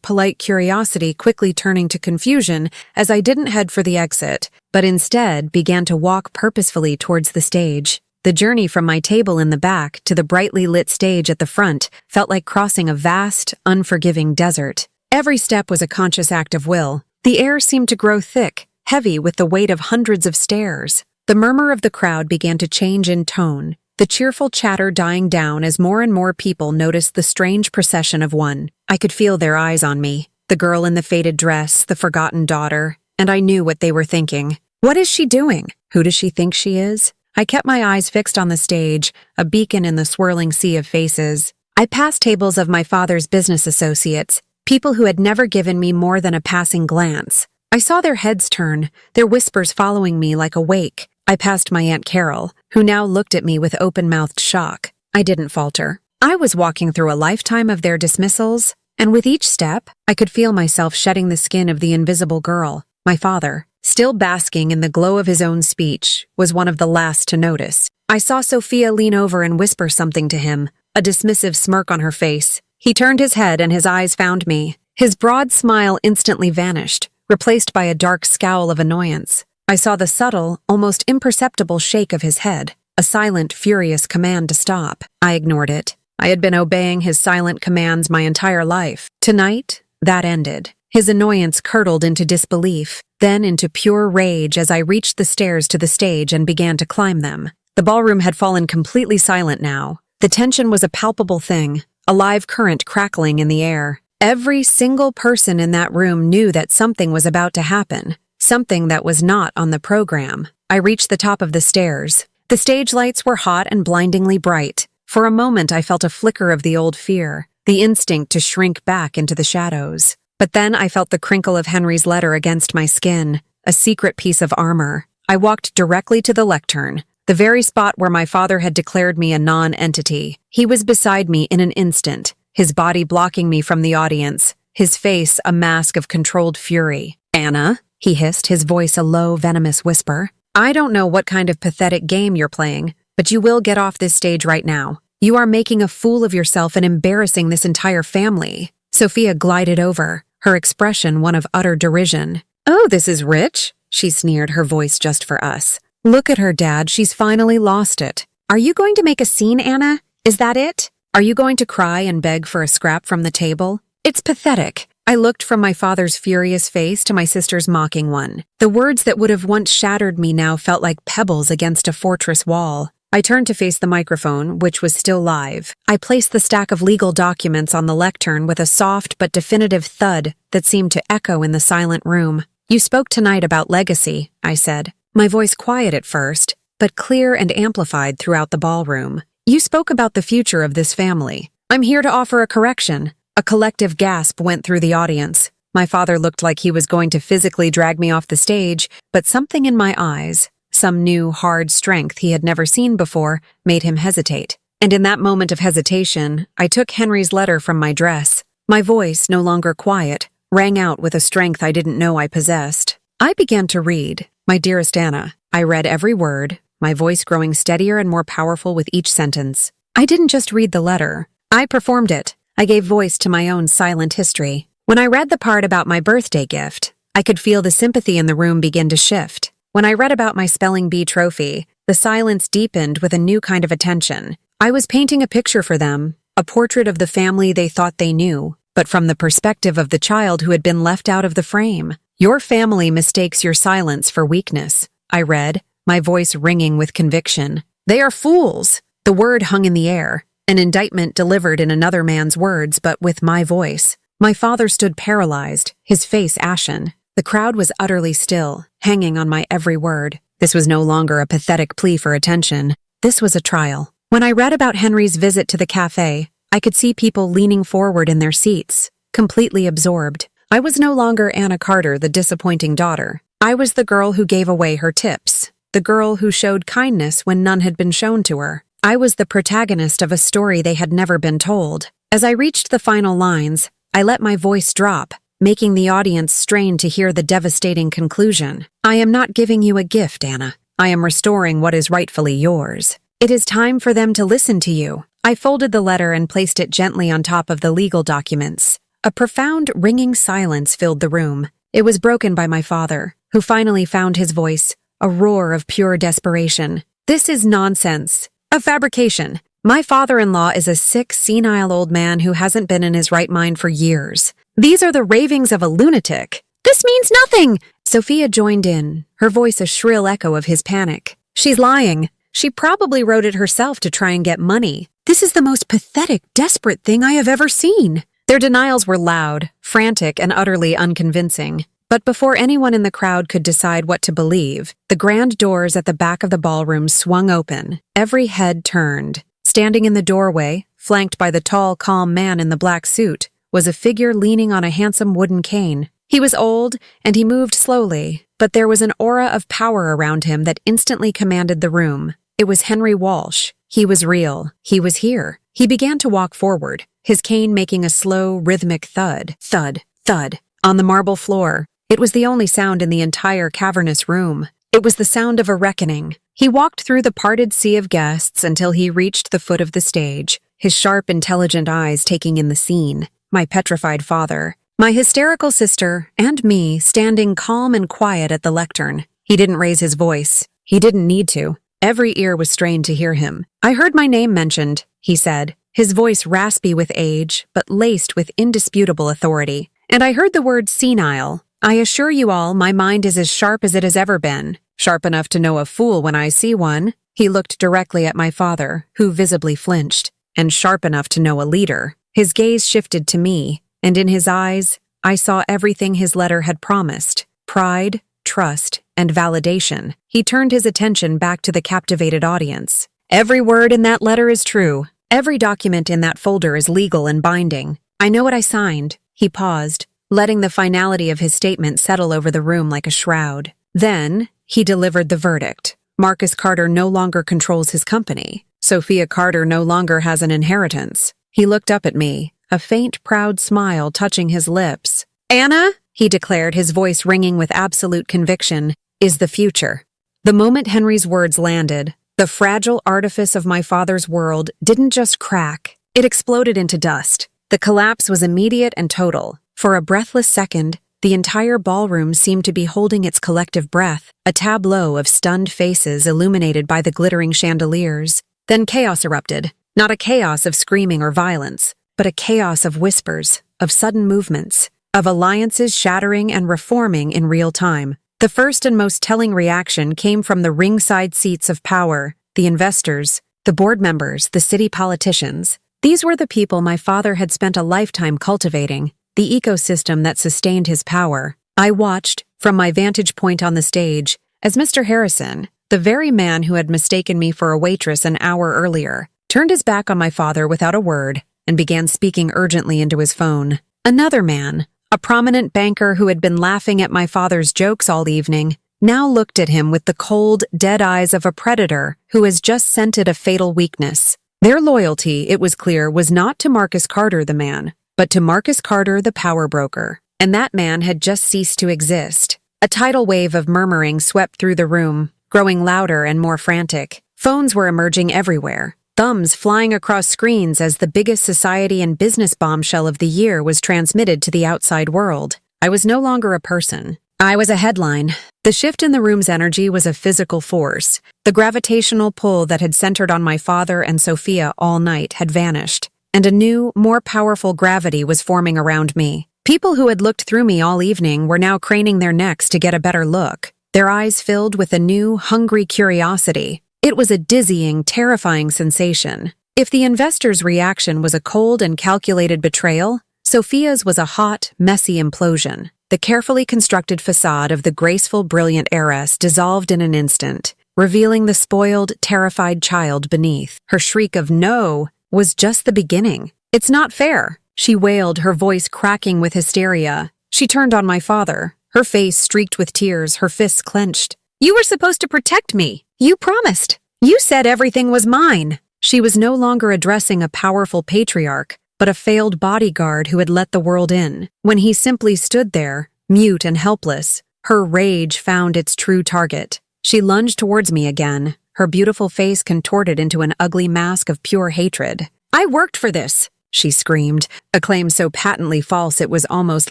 polite curiosity quickly turning to confusion as I didn't head for the exit, but instead began to walk purposefully towards the stage. The journey from my table in the back to the brightly lit stage at the front felt like crossing a vast, unforgiving desert. Every step was a conscious act of will. The air seemed to grow thick, heavy with the weight of hundreds of stares. The murmur of the crowd began to change in tone, the cheerful chatter dying down as more and more people noticed the strange procession of one. I could feel their eyes on me, the girl in the faded dress, the forgotten daughter, and I knew what they were thinking. What is she doing? Who does she think she is? I kept my eyes fixed on the stage, a beacon in the swirling sea of faces. I passed tables of my father's business associates, people who had never given me more than a passing glance. I saw their heads turn, their whispers following me like a wake. I passed my Aunt Carol, who now looked at me with open-mouthed shock. I didn't falter. I was walking through a lifetime of their dismissals, and with each step, I could feel myself shedding the skin of the invisible girl. My father, still basking in the glow of his own speech, was one of the last to notice. I saw Sophia lean over and whisper something to him, a dismissive smirk on her face. He turned his head and his eyes found me. His broad smile instantly vanished, replaced by a dark scowl of annoyance. I saw the subtle, almost imperceptible shake of his head, a silent, furious command to stop. I ignored it. I had been obeying his silent commands my entire life. Tonight, that ended. His annoyance curdled into disbelief, then into pure rage as I reached the stairs to the stage and began to climb them. The ballroom had fallen completely silent now. The tension was a palpable thing, a live current crackling in the air. Every single person in that room knew that something was about to happen, something that was not on the program. I reached the top of the stairs. The stage lights were hot and blindingly bright. For a moment I felt a flicker of the old fear, the instinct to shrink back into the shadows. But then I felt the crinkle of Henry's letter against my skin, a secret piece of armor. I walked directly to the lectern, the very spot where my father had declared me a non-entity. He was beside me in an instant, his body blocking me from the audience, his face a mask of controlled fury. "Anna," he hissed, his voice a low, venomous whisper. "I don't know what kind of pathetic game you're playing, but you will get off this stage right now. You are making a fool of yourself and embarrassing this entire family." Sophia glided over, her expression one of utter derision. "Oh, this is rich," she sneered, her voice just for us. "Look at her, Dad, she's finally lost it. Are you going to make a scene, Anna? Is that it? Are you going to cry and beg for a scrap from the table? It's pathetic." I looked from my father's furious face to my sister's mocking one. The words that would have once shattered me now felt like pebbles against a fortress wall. I turned to face the microphone, which was still live. I placed the stack of legal documents on the lectern with a soft but definitive thud that seemed to echo in the silent room. "You spoke tonight about legacy," I said, my voice quiet at first, but clear and amplified throughout the ballroom. "You spoke about the future of this family. I'm here to offer a correction." A collective gasp went through the audience. My father looked like he was going to physically drag me off the stage, but something in my eyes, some new, hard strength he had never seen before, made him hesitate. And in that moment of hesitation, I took Henry's letter from my dress. My voice, no longer quiet, rang out with a strength I didn't know I possessed. I began to read. "My dearest Anna." I read every word, my voice growing steadier and more powerful with each sentence. I didn't just read the letter. I performed it. I gave voice to my own silent history. When I read the part about my birthday gift, I could feel the sympathy in the room begin to shift. When I read about my spelling bee trophy, the silence deepened with a new kind of attention. I was painting a picture for them, a portrait of the family they thought they knew, but from the perspective of the child who had been left out of the frame. "Your family mistakes your silence for weakness," I read, my voice ringing with conviction. "They are fools." The word hung in the air, an indictment delivered in another man's words, but with my voice. My father stood paralyzed, his face ashen. The crowd was utterly still, hanging on my every word. This was no longer a pathetic plea for attention. This was a trial. When I read about Henry's visit to the cafe, I could see people leaning forward in their seats, completely absorbed. I was no longer Anna Carter, the disappointing daughter. I was the girl who gave away her tips, the girl who showed kindness when none had been shown to her. I was the protagonist of a story they had never been told. As I reached the final lines, I let my voice drop, making the audience strain to hear the devastating conclusion. "I am not giving you a gift, Anna. I am restoring what is rightfully yours. It is time for them to listen to you." I folded the letter and placed it gently on top of the legal documents. A profound, ringing silence filled the room. It was broken by my father, who finally found his voice, a roar of pure desperation. "This is nonsense. A fabrication. My father-in-law is a sick, senile old man who hasn't been in his right mind for years. These are the ravings of a lunatic. This means nothing!" Sophia joined in, her voice a shrill echo of his panic. "She's lying. She probably wrote it herself to try and get money. This is the most pathetic, desperate thing I have ever seen." Their denials were loud, frantic, and utterly unconvincing. But before anyone in the crowd could decide what to believe, the grand doors at the back of the ballroom swung open. Every head turned. Standing in the doorway, flanked by the tall, calm man in the black suit, was a figure leaning on a handsome wooden cane. He was old, and he moved slowly, but there was an aura of power around him that instantly commanded the room. It was Henry Walsh. He was real. He was here. He began to walk forward, his cane making a slow, rhythmic thud, thud, thud, on the marble floor. It was the only sound in the entire cavernous room. It was the sound of a reckoning. He walked through the parted sea of guests until he reached the foot of the stage, his sharp, intelligent eyes taking in the scene. My petrified father, my hysterical sister, and me standing calm and quiet at the lectern. He didn't raise his voice. He didn't need to. Every ear was strained to hear him. "I heard my name mentioned," he said, his voice raspy with age, but laced with indisputable authority. "And I heard the word senile. I assure you all my mind is as sharp as it has ever been. Sharp enough to know a fool when I see one." He looked directly at my father, who visibly flinched, and sharp enough to know a leader. His gaze shifted to me, and in his eyes, I saw everything his letter had promised: pride, trust, and validation. He turned his attention back to the captivated audience. "Every word in that letter is true. Every document in that folder is legal and binding. I know what I signed." He paused, letting the finality of his statement settle over the room like a shroud. Then, he delivered the verdict. Marcus Carter no longer controls his company. Sophia Carter no longer has an inheritance. He looked up at me, a faint, proud smile touching his lips. "Anna," he declared, his voice ringing with absolute conviction, "is the future." The moment Henry's words landed, the fragile artifice of my father's world didn't just crack, it exploded into dust. The collapse was immediate and total. For a breathless second, the entire ballroom seemed to be holding its collective breath, a tableau of stunned faces illuminated by the glittering chandeliers. Then chaos erupted, not a chaos of screaming or violence, but a chaos of whispers, of sudden movements, of alliances shattering and reforming in real time. The first and most telling reaction came from the ringside seats of power, the investors, the board members, the city politicians. These were the people my father had spent a lifetime cultivating, the ecosystem that sustained his power. I watched, from my vantage point on the stage, as Mr. Harrison, the very man who had mistaken me for a waitress an hour earlier, turned his back on my father without a word and began speaking urgently into his phone. Another man, a prominent banker who had been laughing at my father's jokes all evening, now looked at him with the cold, dead eyes of a predator who has just scented a fatal weakness. Their loyalty, it was clear, was not to Marcus Carter the man, but to Marcus Carter the power broker. And that man had just ceased to exist. A tidal wave of murmuring swept through the room, growing louder and more frantic. Phones were emerging everywhere, thumbs flying across screens as the biggest society and business bombshell of the year was transmitted to the outside world. I was no longer a person. I was a headline. The shift in the room's energy was a physical force. The gravitational pull that had centered on my father and Sophia all night had vanished, and a new, more powerful gravity was forming around me. People who had looked through me all evening were now craning their necks to get a better look, their eyes filled with a new, hungry curiosity. It was a dizzying, terrifying sensation. If the investors' reaction was a cold and calculated betrayal, Sophia's was a hot, messy implosion. The carefully constructed facade of the graceful, brilliant heiress dissolved in an instant, revealing the spoiled, terrified child beneath. Her shriek of "no" was just the beginning. "It's not fair," she wailed, her voice cracking with hysteria. She turned on my father, her face streaked with tears, her fists clenched. "You were supposed to protect me. You promised. You said everything was mine." She was no longer addressing a powerful patriarch, but a failed bodyguard who had let the world in. When he simply stood there, mute and helpless, her rage found its true target. She lunged towards me again, her beautiful face contorted into an ugly mask of pure hatred. "I worked for this," she screamed, a claim so patently false it was almost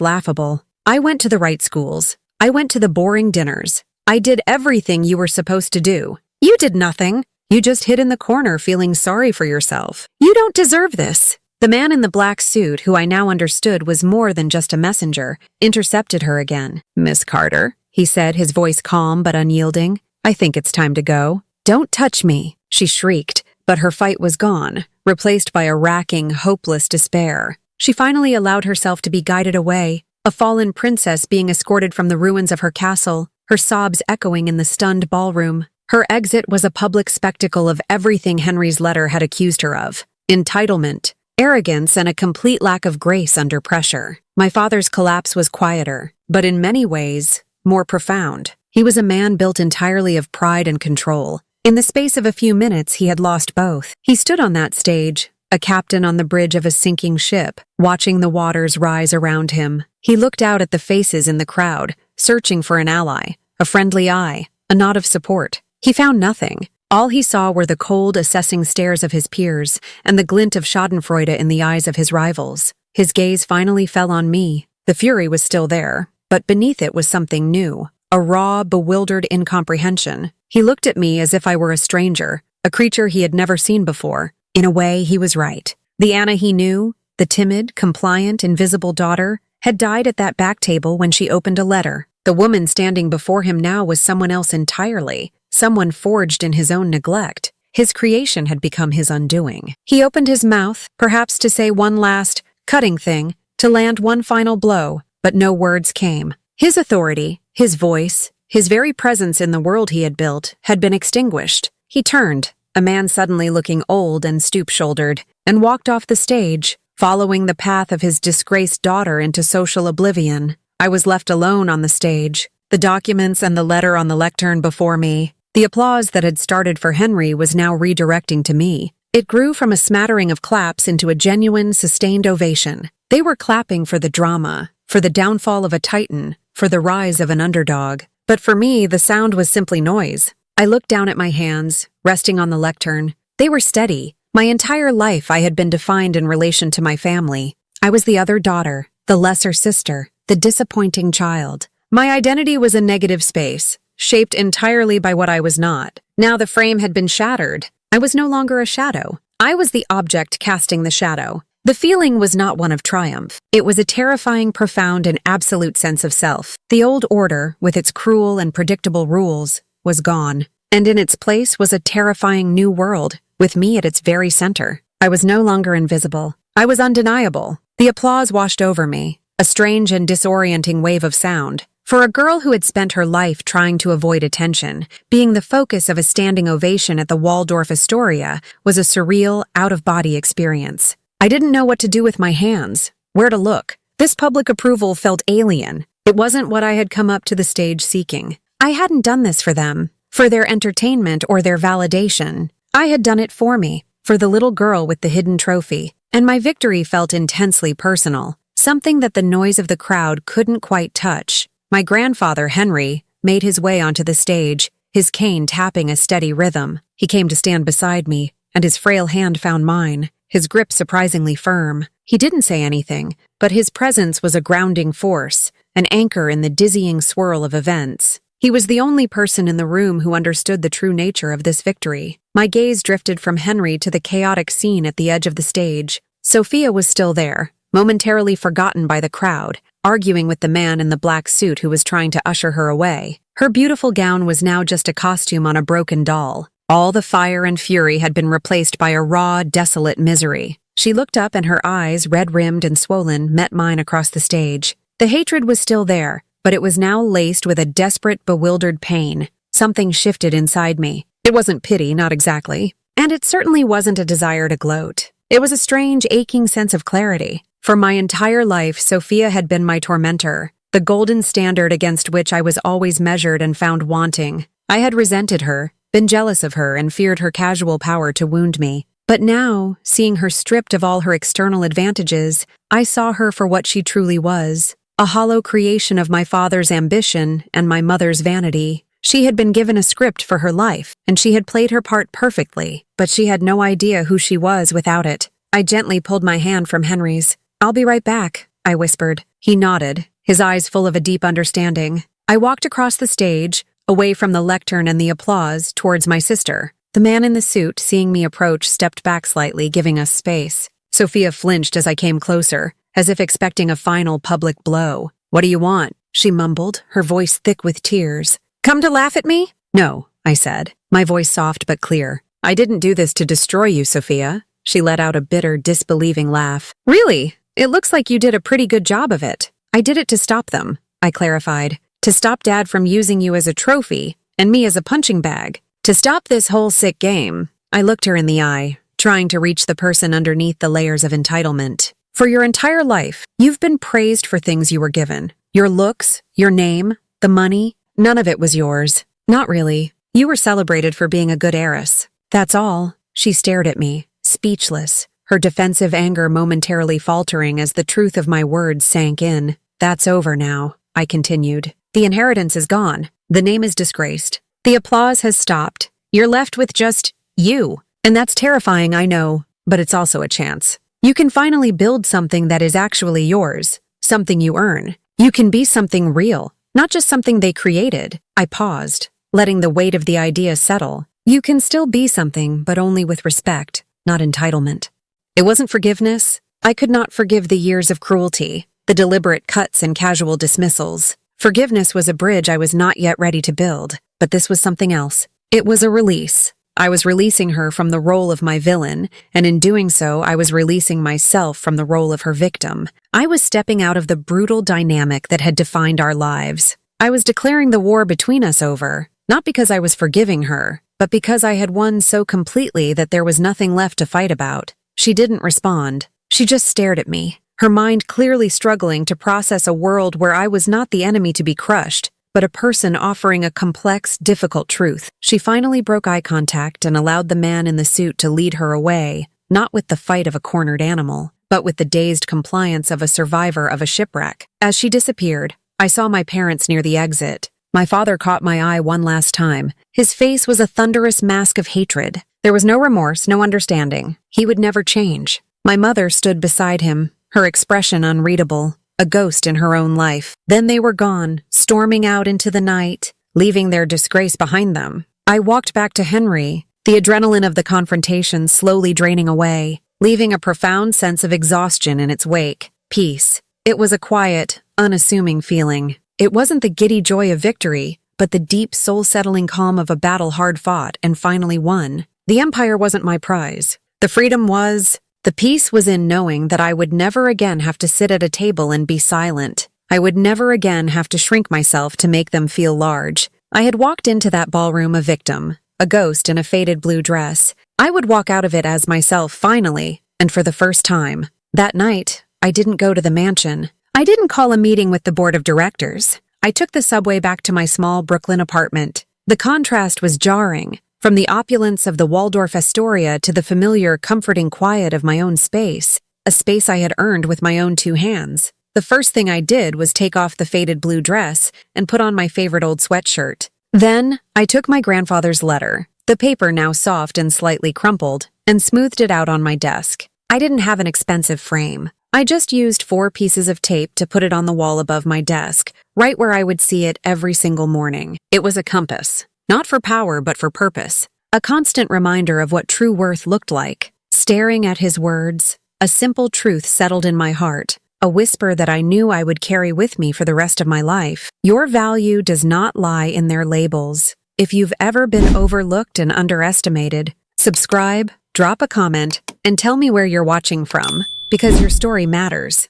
laughable. "I went to the right schools. I went to the boring dinners. I did everything you were supposed to do. You did nothing. You just hid in the corner feeling sorry for yourself. You don't deserve this." The man in the black suit, who I now understood was more than just a messenger, intercepted her again. "Miss Carter," he said, his voice calm but unyielding, "I think it's time to go." "Don't touch me," she shrieked, but her fight was gone, replaced by a racking, hopeless despair. She finally allowed herself to be guided away, a fallen princess being escorted from the ruins of her castle, her sobs echoing in the stunned ballroom. Her exit was a public spectacle of everything Henry's letter had accused her of: entitlement, arrogance, and a complete lack of grace under pressure. My father's collapse was quieter, but in many ways, more profound. He was a man built entirely of pride and control. In the space of a few minutes, he had lost both. He stood on that stage, a captain on the bridge of a sinking ship, watching the waters rise around him. He looked out at the faces in the crowd, searching for an ally, a friendly eye, a nod of support. He found nothing. All he saw were the cold, assessing stares of his peers and the glint of schadenfreude in the eyes of his rivals. His gaze finally fell on me. The fury was still there, but beneath it was something new, a raw, bewildered incomprehension. He looked at me as if I were a stranger, a creature he had never seen before. In a way, he was right. The Anna he knew, the timid, compliant, invisible daughter, had died at that back table when she opened a letter. The woman standing before him now was someone else entirely, someone forged in his own neglect. His creation had become his undoing. He opened his mouth, perhaps to say one last, cutting thing, to land one final blow, but no words came. His authority, his voice, his very presence in the world he had built, had been extinguished. He turned, a man suddenly looking old and stoop-shouldered, and walked off the stage, following the path of his disgraced daughter into social oblivion. I was left alone on the stage, the documents and the letter on the lectern before me. The applause that had started for Henry was now redirecting to me. It grew from a smattering of claps into a genuine, sustained ovation. They were clapping for the drama, for the downfall of a titan, for the rise of an underdog. But for me, the sound was simply noise. I looked down at my hands, resting on the lectern. They were steady. My entire life I had been defined in relation to my family. I was the other daughter, the lesser sister, the disappointing child. My identity was a negative space, shaped entirely by what I was not. Now the frame had been shattered. I was no longer a shadow. I was the object casting the shadow. The feeling was not one of triumph. It was a terrifying, profound, and absolute sense of self. The old order, with its cruel and predictable rules, was gone. And in its place was a terrifying new world, with me at its very center. I was no longer invisible. I was undeniable. The applause washed over me, a strange and disorienting wave of sound. For a girl who had spent her life trying to avoid attention, being the focus of a standing ovation at the Waldorf Astoria was a surreal, out-of-body experience. I didn't know what to do with my hands, where to look. This public approval felt alien. It wasn't what I had come up to the stage seeking. I hadn't done this for them, for their entertainment or their validation. I had done it for me, for the little girl with the hidden trophy. And my victory felt intensely personal, something that the noise of the crowd couldn't quite touch. My grandfather, Henry, made his way onto the stage, his cane tapping a steady rhythm. He came to stand beside me, and his frail hand found mine, his grip surprisingly firm. He didn't say anything, but his presence was a grounding force, an anchor in the dizzying swirl of events. He was the only person in the room who understood the true nature of this victory. My gaze drifted from Henry to the chaotic scene at the edge of the stage. Sophia was still there, momentarily forgotten by the crowd, arguing with the man in the black suit who was trying to usher her away. Her beautiful gown was now just a costume on a broken doll. All the fire and fury had been replaced by a raw, desolate misery. She looked up and her eyes, red-rimmed and swollen, met mine across the stage. The hatred was still there, but it was now laced with a desperate, bewildered pain. Something shifted inside me. It wasn't pity, not exactly. And it certainly wasn't a desire to gloat. It was a strange, aching sense of clarity. For my entire life, Sophia had been my tormentor, the golden standard against which I was always measured and found wanting. I had resented her, been jealous of her, and feared her casual power to wound me. But now, seeing her stripped of all her external advantages, I saw her for what she truly was, a hollow creation of my father's ambition and my mother's vanity. She had been given a script for her life, and she had played her part perfectly, but she had no idea who she was without it. I gently pulled my hand from Henry's. "I'll be right back," I whispered. He nodded, his eyes full of a deep understanding. I walked across the stage, away from the lectern and the applause, towards my sister. The man in the suit, seeing me approach, stepped back slightly, giving us space. Sophia flinched as I came closer, as if expecting a final public blow. "What do you want?" she mumbled, her voice thick with tears. "Come to laugh at me?" "No," I said, my voice soft but clear. "I didn't do this to destroy you, Sophia." She let out a bitter, disbelieving laugh. "Really? It looks like you did a pretty good job of it." "I did it to stop them," I clarified. "To stop Dad from using you as a trophy, and me as a punching bag. To stop this whole sick game." I looked her in the eye, trying to reach the person underneath the layers of entitlement. "For your entire life, you've been praised for things you were given. Your looks, your name, the money, none of it was yours. Not really. You were celebrated for being a good heiress. That's all." She stared at me, speechless, her defensive anger momentarily faltering as the truth of my words sank in. "That's over now," I continued. The inheritance is gone. The name is disgraced. The applause has stopped. You're left with just you. And that's terrifying, I know, but it's also a chance. You can finally build something that is actually yours, something you earn. You can be something real, not just something they created. I paused, letting the weight of the idea settle. You can still be something, but only with respect, not entitlement. It wasn't forgiveness. I could not forgive the years of cruelty, the deliberate cuts and casual dismissals. Forgiveness was a bridge I was not yet ready to build, but this was something else. It was a release. I was releasing her from the role of my villain, and in doing so, I was releasing myself from the role of her victim. I was stepping out of the brutal dynamic that had defined our lives. I was declaring the war between us over, not because I was forgiving her, but because I had won so completely that there was nothing left to fight about. She didn't respond. She just stared at me, her mind clearly struggling to process a world where I was not the enemy to be crushed, but a person offering a complex, difficult truth. She finally broke eye contact and allowed the man in the suit to lead her away, not with the fight of a cornered animal, but with the dazed compliance of a survivor of a shipwreck. As she disappeared, I saw my parents near the exit. My father caught my eye one last time. His face was a thunderous mask of hatred. There was no remorse, no understanding. He would never change. My mother stood beside him, her expression unreadable, a ghost in her own life. Then they were gone, storming out into the night, leaving their disgrace behind them. I walked back to Henry, the adrenaline of the confrontation slowly draining away, leaving a profound sense of exhaustion in its wake. Peace. It was a quiet, unassuming feeling. It wasn't the giddy joy of victory, but the deep, soul-settling calm of a battle hard fought and finally won. The empire wasn't my prize. The freedom was. The peace was in knowing that I would never again have to sit at a table and be silent. I would never again have to shrink myself to make them feel large. I had walked into that ballroom a victim, a ghost in a faded blue dress. I would walk out of it as myself finally, and for the first time. That night, I didn't go to the mansion. I didn't call a meeting with the board of directors. I took the subway back to my small Brooklyn apartment. The contrast was jarring. From the opulence of the Waldorf Astoria to the familiar, comforting quiet of my own space, a space I had earned with my own two hands. The first thing I did was take off the faded blue dress and put on my favorite old sweatshirt. Then, I took my grandfather's letter, the paper now soft and slightly crumpled, and smoothed it out on my desk. I didn't have an expensive frame. I just used 4 pieces of tape to put it on the wall above my desk, right where I would see it every single morning. It was a compass. Not for power, but for purpose. A constant reminder of what true worth looked like. Staring at his words, a simple truth settled in my heart, a whisper that I knew I would carry with me for the rest of my life. Your value does not lie in their labels. If you've ever been overlooked and underestimated, subscribe, drop a comment, and tell me where you're watching from, because your story matters.